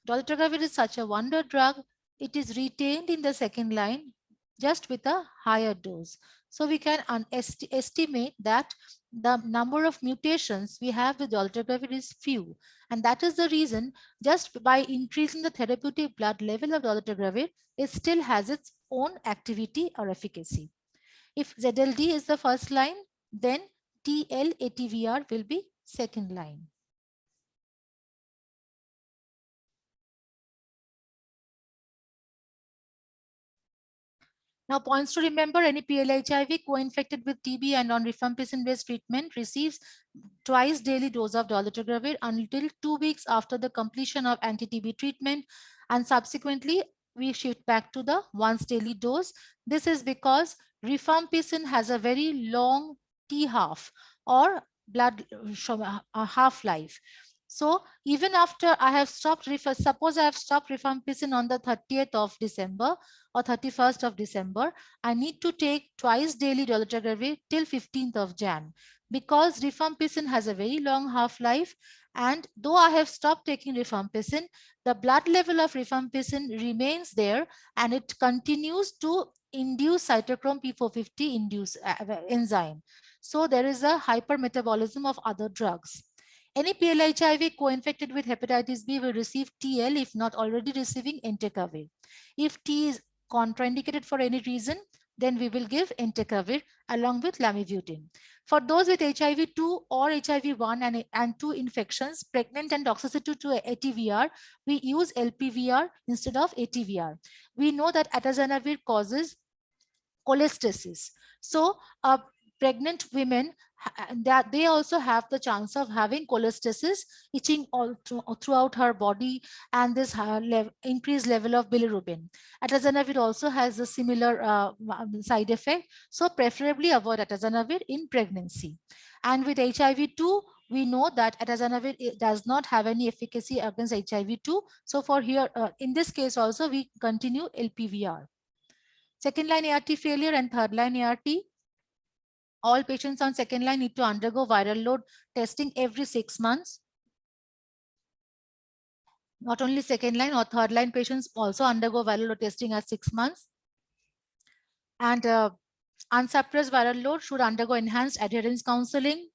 dolutegravir is such a wonder drug, it is retained in the second line just with a higher dose. So we can estimate that the number of mutations we have with dolutegravir is few. And that is the reason just by increasing the therapeutic blood level of dolutegravir, it still has its own activity or efficacy. If ZLD is the first line, then TL-ATVR will be second line. Now, points to remember: any PL-HIV co-infected with TB and on rifampicin-based treatment receives twice daily dose of dolutegravir until 2 weeks after the completion of anti-TB treatment, and subsequently we shift back to the once daily dose. This is because rifampicin has a very long T-half or blood half-life. So even after I have stopped, suppose I have stopped rifampicin on the 30th of December or 31st of December, I need to take twice daily dolutegravir till 15th of Jan, because rifampicin has a very long half-life, and though I have stopped taking rifampicin, the blood level of rifampicin remains there and it continues to induce cytochrome P450 enzyme. So there is a hypermetabolism of other drugs. Any PL-HIV co-infected with hepatitis B will receive TL if not already receiving entecavir. If T is contraindicated for any reason, then we will give entecavir along with lamivudine. For those with HIV-2 or HIV-1 and 2 infections, pregnant and toxicity to ATVR, we use LPVR instead of ATVR. We know that atazanavir causes cholestasis. So pregnant women, that they also have the chance of having cholestasis, itching all throughout her body, and this increased level of bilirubin. Atazanavir also has a similar side effect. So preferably avoid atazanavir in pregnancy. And with HIV-2, we know that atazanavir does not have any efficacy against HIV-2. So for here, in this case also, we continue LPVR. Second line ART failure and third line ART. All patients on second line need to undergo viral load testing every 6 months. Not only second line or third line patients also undergo viral load testing at 6 months. And unsuppressed viral load should undergo enhanced adherence counseling.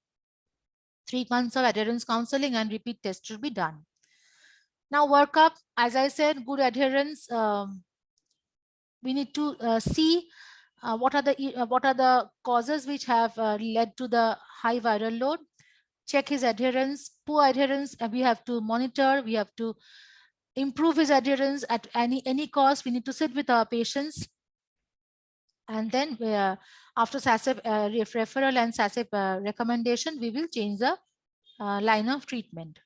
3 months of adherence counseling and repeat tests should be done. Now workup, as I said, good adherence. We need to see what are the causes which have led to the high viral load. Check his adherence. Poor adherence, we have to monitor. We have to improve his adherence at any cost. We need to sit with our patients, and then after SASEP referral and SASEP recommendation, we will change the line of treatment.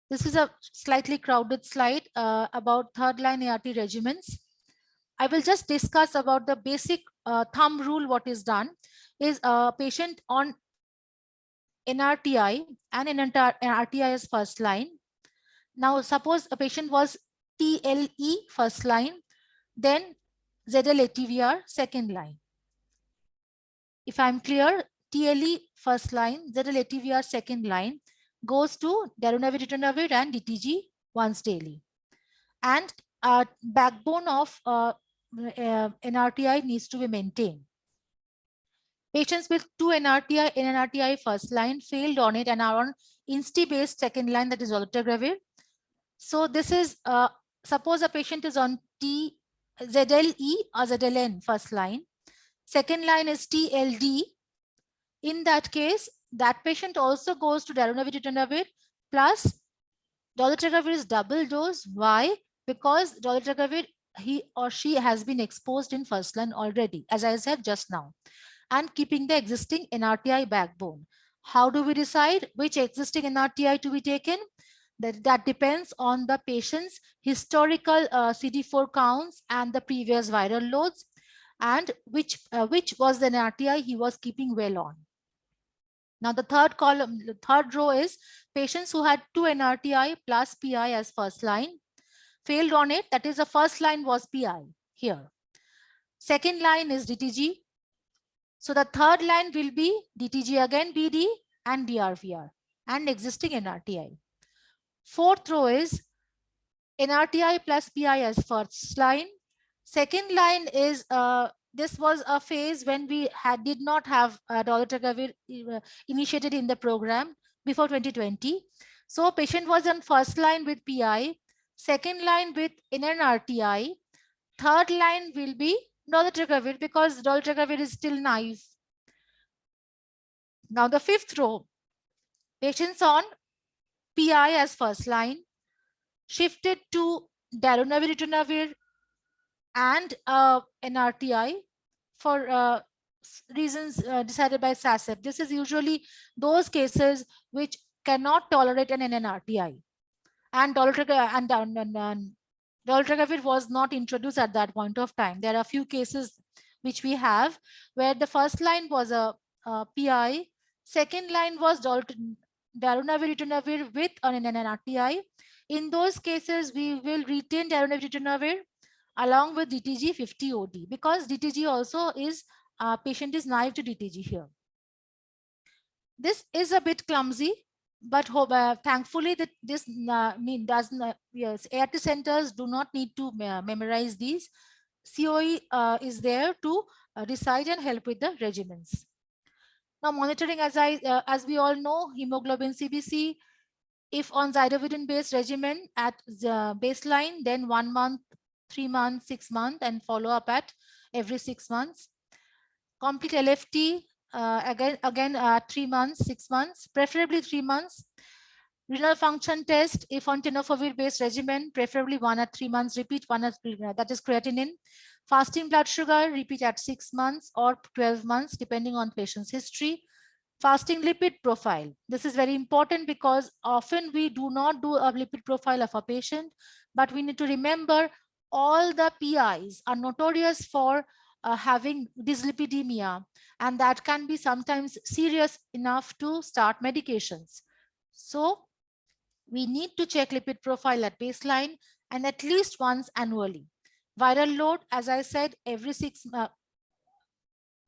This is a slightly crowded slide about third line ART regimens. I will just discuss about the basic thumb rule. What is done is a patient on NRTI and NRTI is first line. Now, suppose a patient was TLE first line, then ZL-ATVR second line. If I'm clear, TLE first line, ZL-ATVR second line goes to darunavir, ritonavir and DTG once daily. And backbone of NRTI needs to be maintained. Patients with 2 NRTI in NRTI first line failed on it and are on INSTI-based second line, that is dolutegravir. So this is, suppose a patient is on ZLE or ZLN first line. Second line is TLD. In that case, that patient also goes to darunavir, ritonavir plus dolutegravir is double dose. Why? Because dolutegravir, he or she has been exposed in first line already, as I said just now, and keeping the existing NRTI backbone. How do we decide which existing NRTI to be taken? That depends on the patient's historical CD4 counts and the previous viral loads, and which was the NRTI he was keeping well on. Now the third column, the third row is patients who had 2 NRTI plus PI as first line, failed on it. That is, the first line was PI here. Second line is DTG. So the third line will be DTG again, BD and DRVR and existing NRTI. Fourth row is NRTI plus PI as first line. Second line is this was a phase when we did not have dolutegravir initiated in the program before 2020. So patient was on first line with PI, second line with NRTI, third line will be dolutegravir because dolutegravir is still naive. Now the fifth row, patients on PI as first line, shifted to darunavir, ritonavir and NRTI for reasons decided by SASEP. This is usually those cases which cannot tolerate an NRTI. And dolutegravir was not introduced at that point of time. There are a few cases which we have where the first line was a PI, second line was darunavir, ritonavir with an NRTI. In those cases, we will retain darunavir, ritonavir along with DTG 50 OD because DTG also is patient is naive to DTG here. This is a bit clumsy, but thankfully that this yes, ART centers do not need to memorize these. COE is there to decide and help with the regimens. Now monitoring, as we all know, hemoglobin CBC, if on zidovudin based regimen at the baseline, then 1 month, 3 months, 6 months, and follow up at every 6 months. Complete LFT, again 3 months, 6 months, preferably 3 months. Renal function test, if on tenofovir based regimen, preferably 1 at 3 months, repeat 1 at that is creatinine. Fasting blood sugar, repeat at 6 months or 12 months, depending on patient's history. Fasting lipid profile. This is very important because often we do not do a lipid profile of a patient, but we need to remember all the PIs are notorious for having dyslipidemia, and that can be sometimes serious enough to start medications. So we need to check lipid profile at baseline and at least once annually. Viral load, as I said, every 6 months,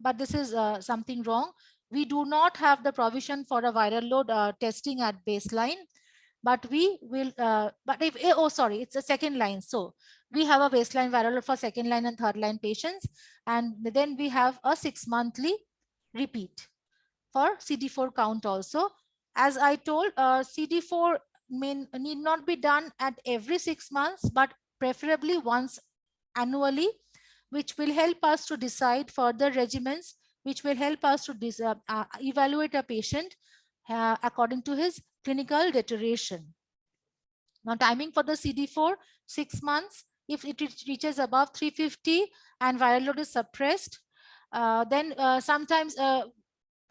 but this is something wrong. We do not have the provision for a viral load testing at baseline, but we will, but if, oh, sorry, it's a second line. So we have a baseline viral load for second line and third line patients. And then we have a 6 monthly repeat for CD4 count also. As I told, CD4 need not be done at every 6 months, but preferably once annually, which will help us to decide further regimens, which will help us to evaluate a patient according to his clinical deterioration. Now timing for the CD4, 6 months. If it reaches above 350 and viral load is suppressed, then sometimes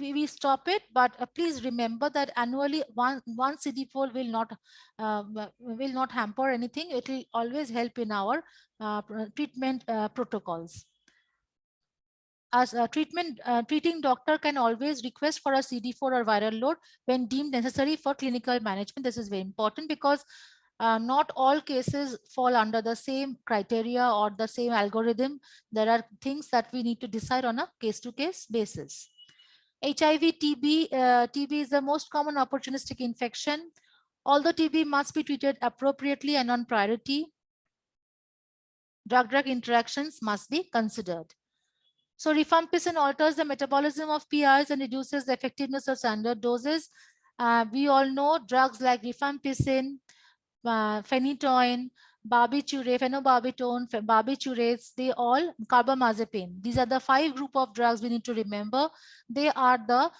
we stop it, but please remember that annually one CD4 will not hamper anything. It will always help in our treatment protocols. As a treating doctor can always request for a CD4 or viral load when deemed necessary for clinical management. This is very important because not all cases fall under the same criteria or the same algorithm. There are things that we need to decide on a case-to-case basis. HIV, TB is the most common opportunistic infection. Although TB must be treated appropriately and on priority, drug-drug interactions must be considered. So rifampicin alters the metabolism of PIs and reduces the effectiveness of standard doses. We all know drugs like rifampicin, phenytoin, phenobarbital, barbiturates, they all carbamazepine. These are the 5 group of drugs we need to remember. They are the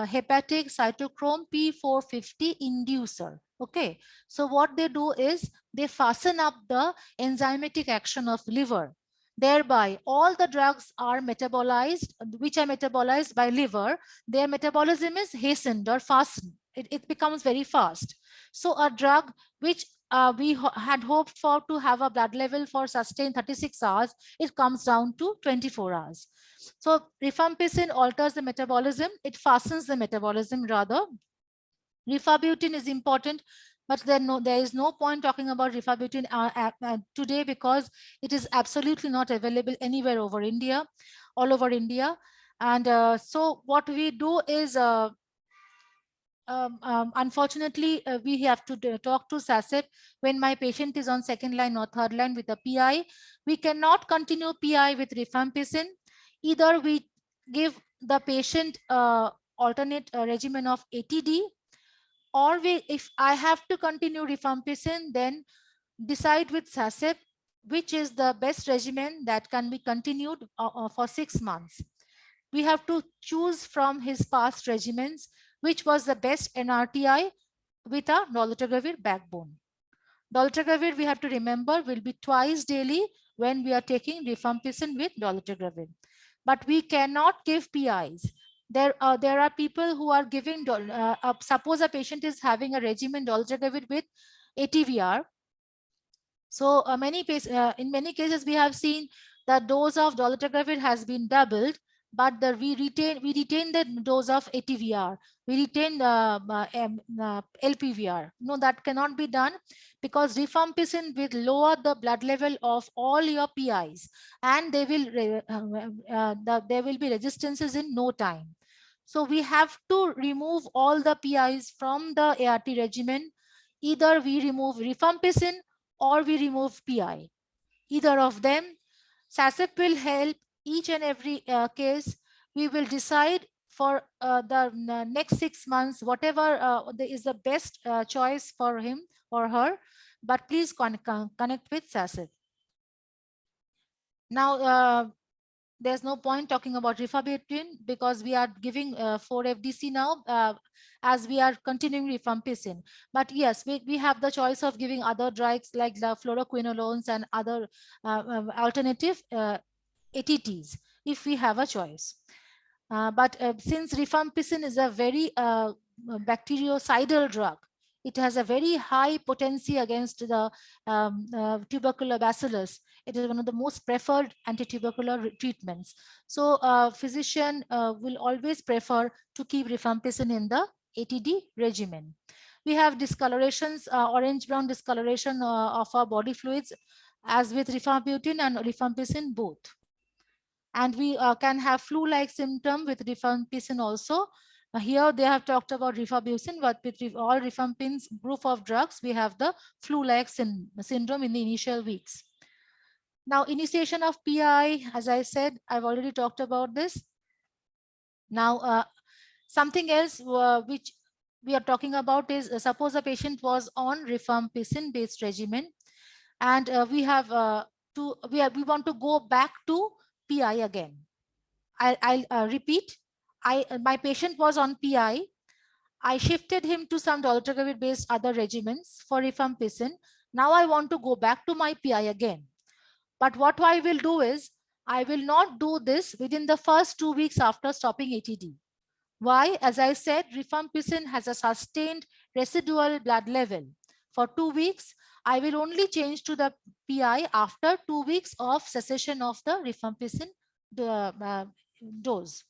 hepatic cytochrome P450 inducer. Okay, so what they do is they fasten up the enzymatic action of liver. Thereby, all the drugs are metabolized, which are metabolized by liver. Their metabolism is hastened or fastened. It becomes very fast. So a drug which we had hoped for to have a blood level for sustained 36 hours, it comes down to 24 hours. So rifampicin alters the metabolism. It fastens the metabolism rather. Rifabutin is important, but there is no point talking about rifabutin today because it is absolutely not available anywhere over India, all over India. And so what we do is unfortunately, we have to talk to SASEP when my patient is on second line or third line with a PI. We cannot continue PI with rifampicin. Either we give the patient alternate regimen of ATD, or if I have to continue rifampicin, then decide with SASEP which is the best regimen that can be continued for 6 months. We have to choose from his past regimens which was the best NRTI with a dolutegravir backbone. Dolutegravir, we have to remember, will be twice daily when we are taking rifampicin with dolutegravir. But we cannot give PIs. There are people who are giving, suppose a patient is having a regimen dolutegravir with ATVR. So in many cases, we have seen the dose of dolutegravir has been doubled, but we retain the dose of ATVR. We retain LPVR. No, that cannot be done because rifampicin will lower the blood level of all your PIs, and there will be resistances in no time. So we have to remove all the PIs from the ART regimen. Either we remove rifampicin or we remove PI. Either of them. SASEP will help each and every case. We will decide for the next 6 months, whatever is the best choice for him or her, but please connect with SASEP. Now, there's no point talking about rifabutin because we are giving 4-FDC now as we are continuing rifampicin. But yes, we have the choice of giving other drugs like the fluoroquinolones and other alternative ATTs if we have a choice. But since rifampicin is a very bactericidal drug, it has a very high potency against the tubercular bacillus. It is one of the most preferred anti-tubercular treatments. So physician will always prefer to keep rifampicin in the ATD regimen. We have discolorations, orange-brown discoloration of our body fluids as with rifabutin and rifampicin both. And we can have flu-like symptom with rifampicin also. Here they have talked about rifabutin, but with all rifampicin group of drugs, we have the flu-like syndrome in the initial weeks. Now, initiation of PI, as I said, I've already talked about this. Now, something else which we are talking about is suppose a patient was on rifampicin-based regimen, and we want to go back to PI again. I'll repeat. My patient was on PI. I shifted him to some dolutegravir based other regimens for rifampicin. Now I want to go back to my PI again. But what I will do is I will not do this within the first 2 weeks after stopping ATD. Why? As I said, rifampicin has a sustained residual blood level. For 2 weeks, I will only change to the PI after 2 weeks of cessation of the rifampicin dose.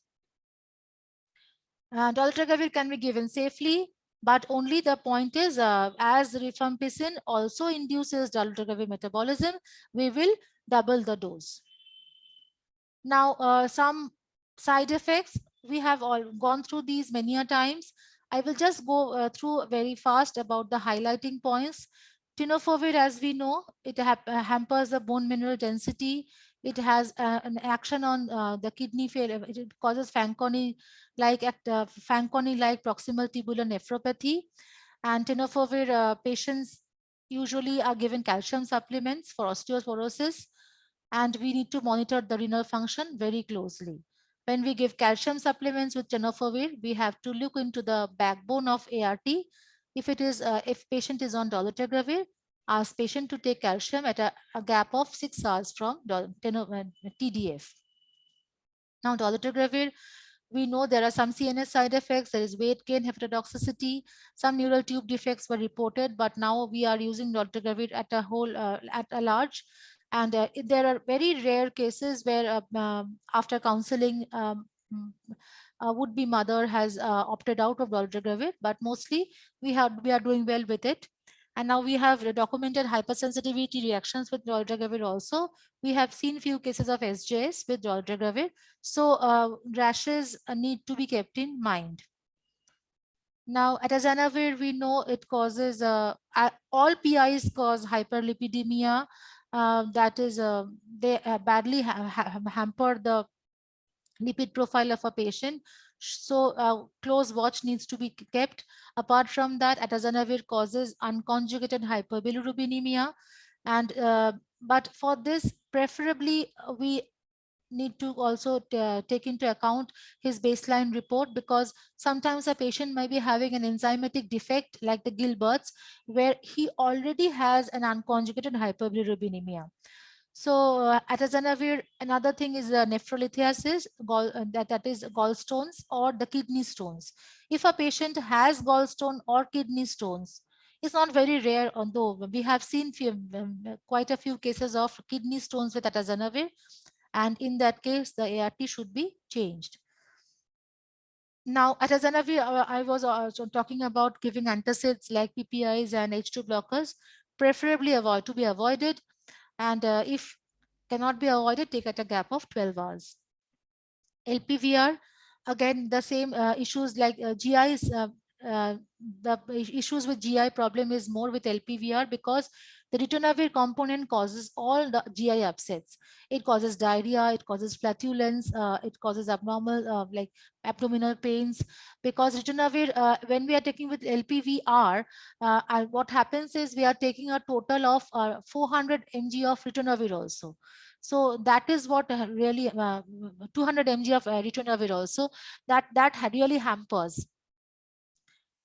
Dolutegravir can be given safely, but only the point is, as rifampicin also induces dolutegravir metabolism, we will double the dose. Now, some side effects, we have all gone through these many a times. I will just go through very fast about the highlighting points. Tenofovir, as we know, it hampers the bone mineral density. It has an action on the kidney failure. It causes Fanconi-like proximal tubular nephropathy. And tenofovir patients usually are given calcium supplements for osteoporosis, and we need to monitor the renal function very closely. When we give calcium supplements with tenofovir, we have to look into the backbone of ART. If patient is on dolutegravir, ask patient to take calcium at a gap of 6 hours from TDF. Now, dolutegravir, we know there are some CNS side effects. There is weight gain, hepatotoxicity. Some neural tube defects were reported, but now we are using dolutegravir at a large. And there are very rare cases where after counseling, a would-be mother has opted out of dolutegravir, but mostly we are doing well with it. And now we have documented hypersensitivity reactions with dolutegravir also. We have seen few cases of SJS with dolutegravir. So rashes need to be kept in mind. Now, atazanavir, we know it causes, all PIs cause hyperlipidemia. That is, they badly hamper the lipid profile of a patient. So close watch needs to be kept. Apart from that, atazanavir causes unconjugated hyperbilirubinemia. And but for this, preferably we need to also take into account his baseline report, because sometimes a patient might be having an enzymatic defect like the Gilbert's, where he already has an unconjugated hyperbilirubinemia. So atazanavir, another thing is nephrolithiasis, that is gallstones or the kidney stones. If a patient has gallstone or kidney stones, it's not very rare, although we have seen quite a few cases of kidney stones with atazanavir, and in that case, the ART should be changed. Now, atazanavir, I was also talking about giving antacids like PPIs and H2 blockers, preferably to be avoided. And if cannot be avoided, take at a gap of 12 hours. LPVR, again, the same issues like GIs. The issues with GI problem is more with LPVR, because the ritonavir component causes all the GI upsets. It causes diarrhea, it causes flatulence, it causes abnormal like abdominal pains. Because ritonavir, when we are taking with LPVR, what happens is we are taking a total of 400 mg of ritonavir also. So that is what really 200 mg of ritonavir also, that really hampers.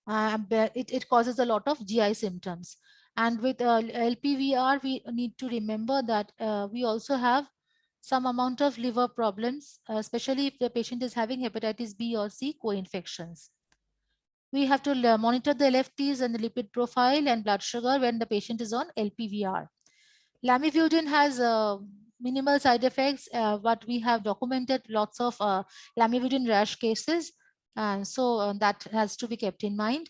It causes a lot of GI symptoms. And with LPVR, we need to remember that we also have some amount of liver problems, especially if the patient is having hepatitis B or C co-infections. We have to monitor the LFTs and the lipid profile and blood sugar when the patient is on LPVR. Lamivudine has minimal side effects, but we have documented lots of lamivudine rash cases, and so that has to be kept in mind.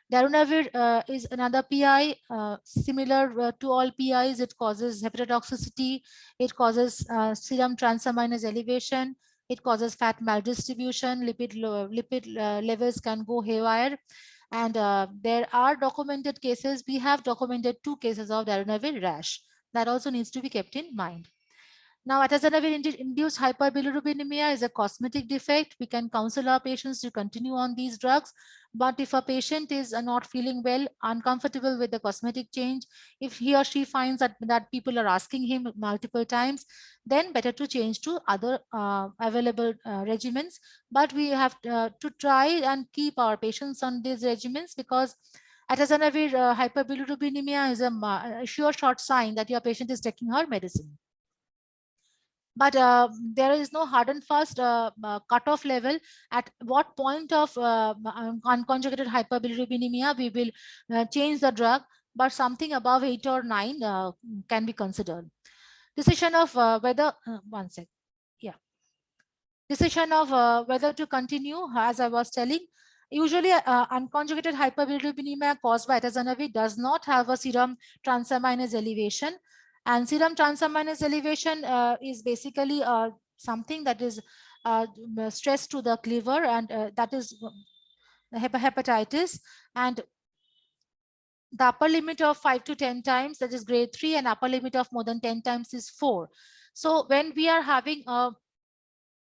Darunavir is another PI, similar to all PIs. It causes hepatotoxicity, it causes serum transaminase elevation, it causes fat maldistribution, lipid levels can go haywire. And there are documented cases. We have documented 2 cases of darunavir rash. That also needs to be kept in mind. Now, atazanavir-induced hyperbilirubinemia is a cosmetic defect. We can counsel our patients to continue on these drugs. But if a patient is not feeling well, uncomfortable with the cosmetic change, if he or she finds that people are asking him multiple times, then better to change to other available regimens. But we have to try and keep our patients on these regimens, because atazanavir hyperbilirubinemia is a sure short sign that your patient is taking her medicine. but there is no hard and fast cutoff level at what point of unconjugated hyperbilirubinemia we will change the drug, but something above 8 or 9 can be considered. Decision of whether, one sec, yeah. Decision of whether to continue, as I was telling, usually unconjugated hyperbilirubinemia caused by atazanavir does not have a serum transaminase elevation. And serum transaminase elevation is basically something that is stress to the liver, and that is hepatitis. And the upper limit of 5 to 10 times, that is grade 3, and upper limit of more than 10 times is 4. So when we are having a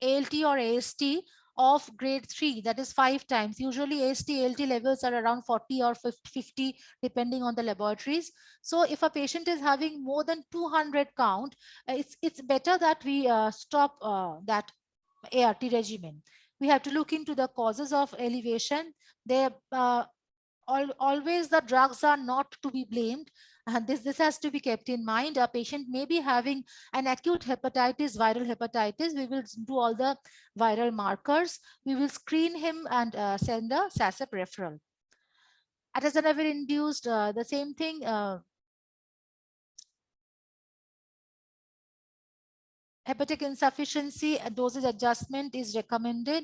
ALT or AST of grade 3, that is 5 times. Usually AST, ALT levels are around 40 or 50, depending on the laboratories. So if a patient is having more than 200 count, it's better that we stop that ART regimen. We have to look into the causes of elevation. They always the drugs are not to be blamed, and this has to be kept in mind. A patient may be having an acute hepatitis, viral hepatitis. We will do all the viral markers. We will screen him and send a SASEP referral. Atazanavir induced, the same thing. Hepatic insufficiency dosage adjustment is recommended.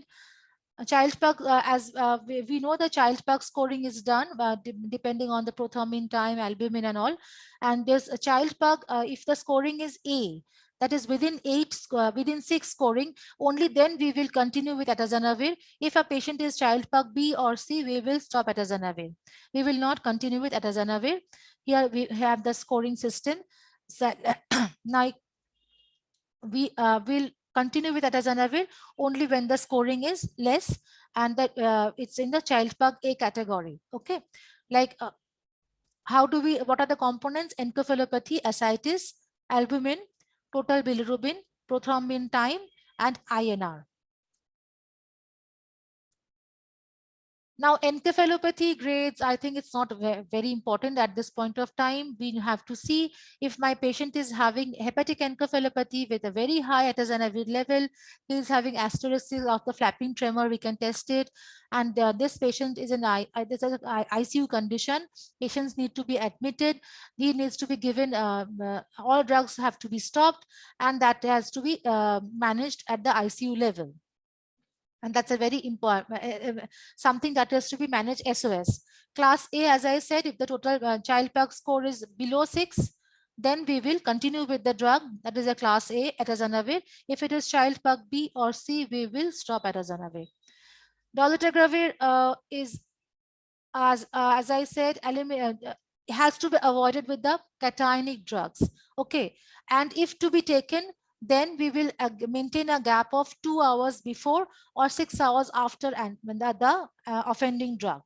Child pug, as we know, the child pug scoring is done depending on the prothrombin time, albumin and all. And there's a child pug, if the scoring is A, that is within 6 scoring, only then we will continue with atazanavir. If a patient is child pug B or C, we will stop atazanavir. We will not continue with atazanavir. Here we have the scoring system. So, now we will continue with atazanavir only when the scoring is less, and that it's in the child pug A category. Okay, like what are the components? Encephalopathy, ascites, albumin, total bilirubin, prothrombin time, and INR. Now, encephalopathy grades, I think it's not very important at this point of time. We have to see if my patient is having hepatic encephalopathy with a very high atazanavir level, he is having hysteresis of the flapping tremor, we can test it. And this patient is in ICU condition. Patients need to be admitted. He needs to be given, all drugs have to be stopped, and that has to be managed at the ICU level. And that's a very important, something that has to be managed SOS. Class A, as I said, if the total child pug score is below 6, then we will continue with the drug. That is a class A, atazanavir. If it is child pug B or C, we will stop atazanavir. Dolutegravir is, as I said, has to be avoided with the cationic drugs. Okay, and if to be taken, then we will maintain a gap of 2 hours before or 6 hours after and when the offending drug.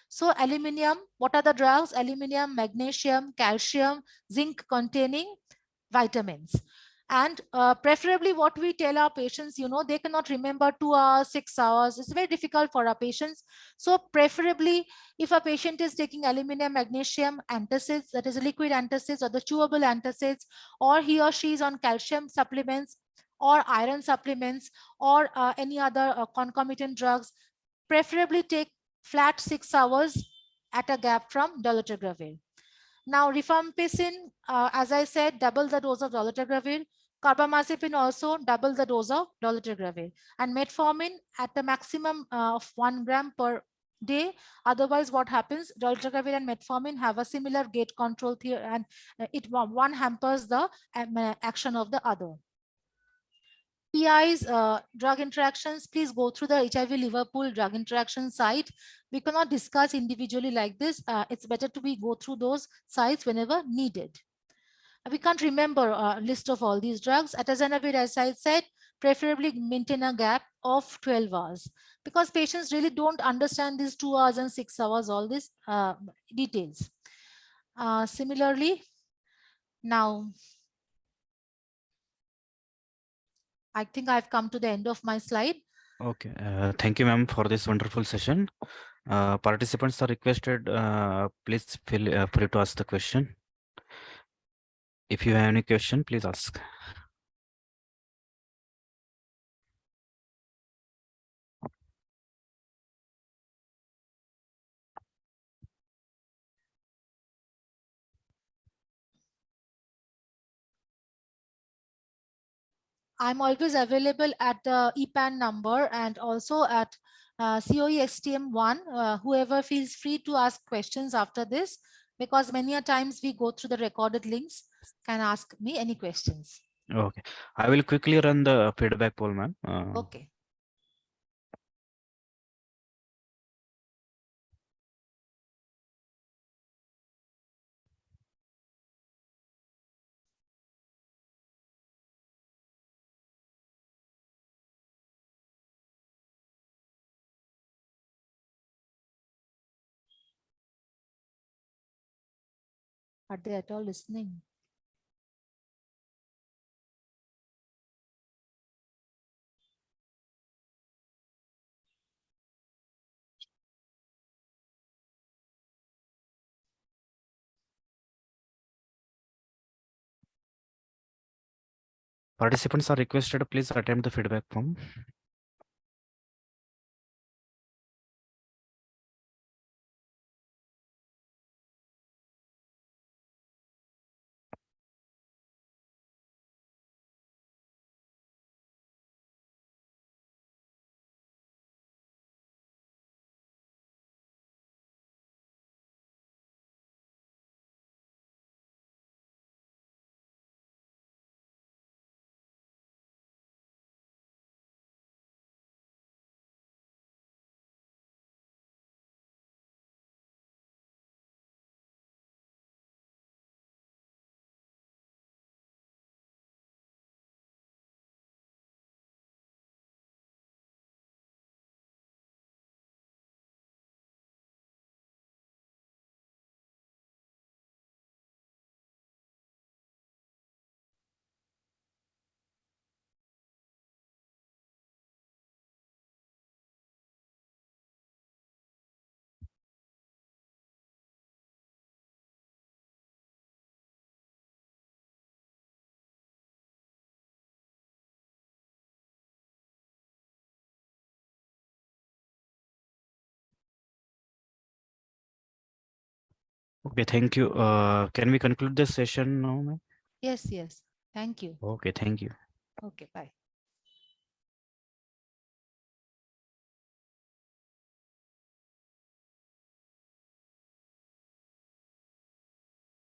So aluminium, what are the drugs? Aluminium, magnesium, calcium, zinc containing vitamins. And preferably what we tell our patients, they cannot remember 2 hours, 6 hours. It's very difficult for our patients. So preferably if a patient is taking aluminum, magnesium antacids, that is a liquid antacids or the chewable antacids, or he or she is on calcium supplements or iron supplements or any other concomitant drugs, preferably take flat 6 hours at a gap from dolutegravir. Now, rifampicin, as I said, double the dose of dolutegravir. Carbamazepine also double the dose of dolutegravir. And metformin at the maximum of 1 gram per day. Otherwise, what happens? Dolutegravir and metformin have a similar gate control theory, and one hampers the action of the other. PIs, drug interactions, please go through the HIV Liverpool drug interaction site. We cannot discuss individually like this. It's better to go through those sites whenever needed. We can't remember a list of all these drugs. Atazanavir, as I said, preferably maintain a gap of 12 hours, because patients really don't understand these 2 hours and 6 hours, all these details. Similarly, now, I think I've come to the end of my slide. Okay, thank you, ma'am, for this wonderful session. Participants are requested, please feel free to ask the question. If you have any question, please ask. I'm always available at the EPAN number and also at COE XTM1. Whoever feels free to ask questions after this, because many a times we go through the recorded links, can ask me any questions. Okay. I will quickly run the feedback poll, ma'am. Okay. Are they at all listening? Participants are requested to please attempt the feedback form. Okay, thank you. Can we conclude this session now, ma'am? Yes, yes. Thank you. Okay, thank you. Okay, bye.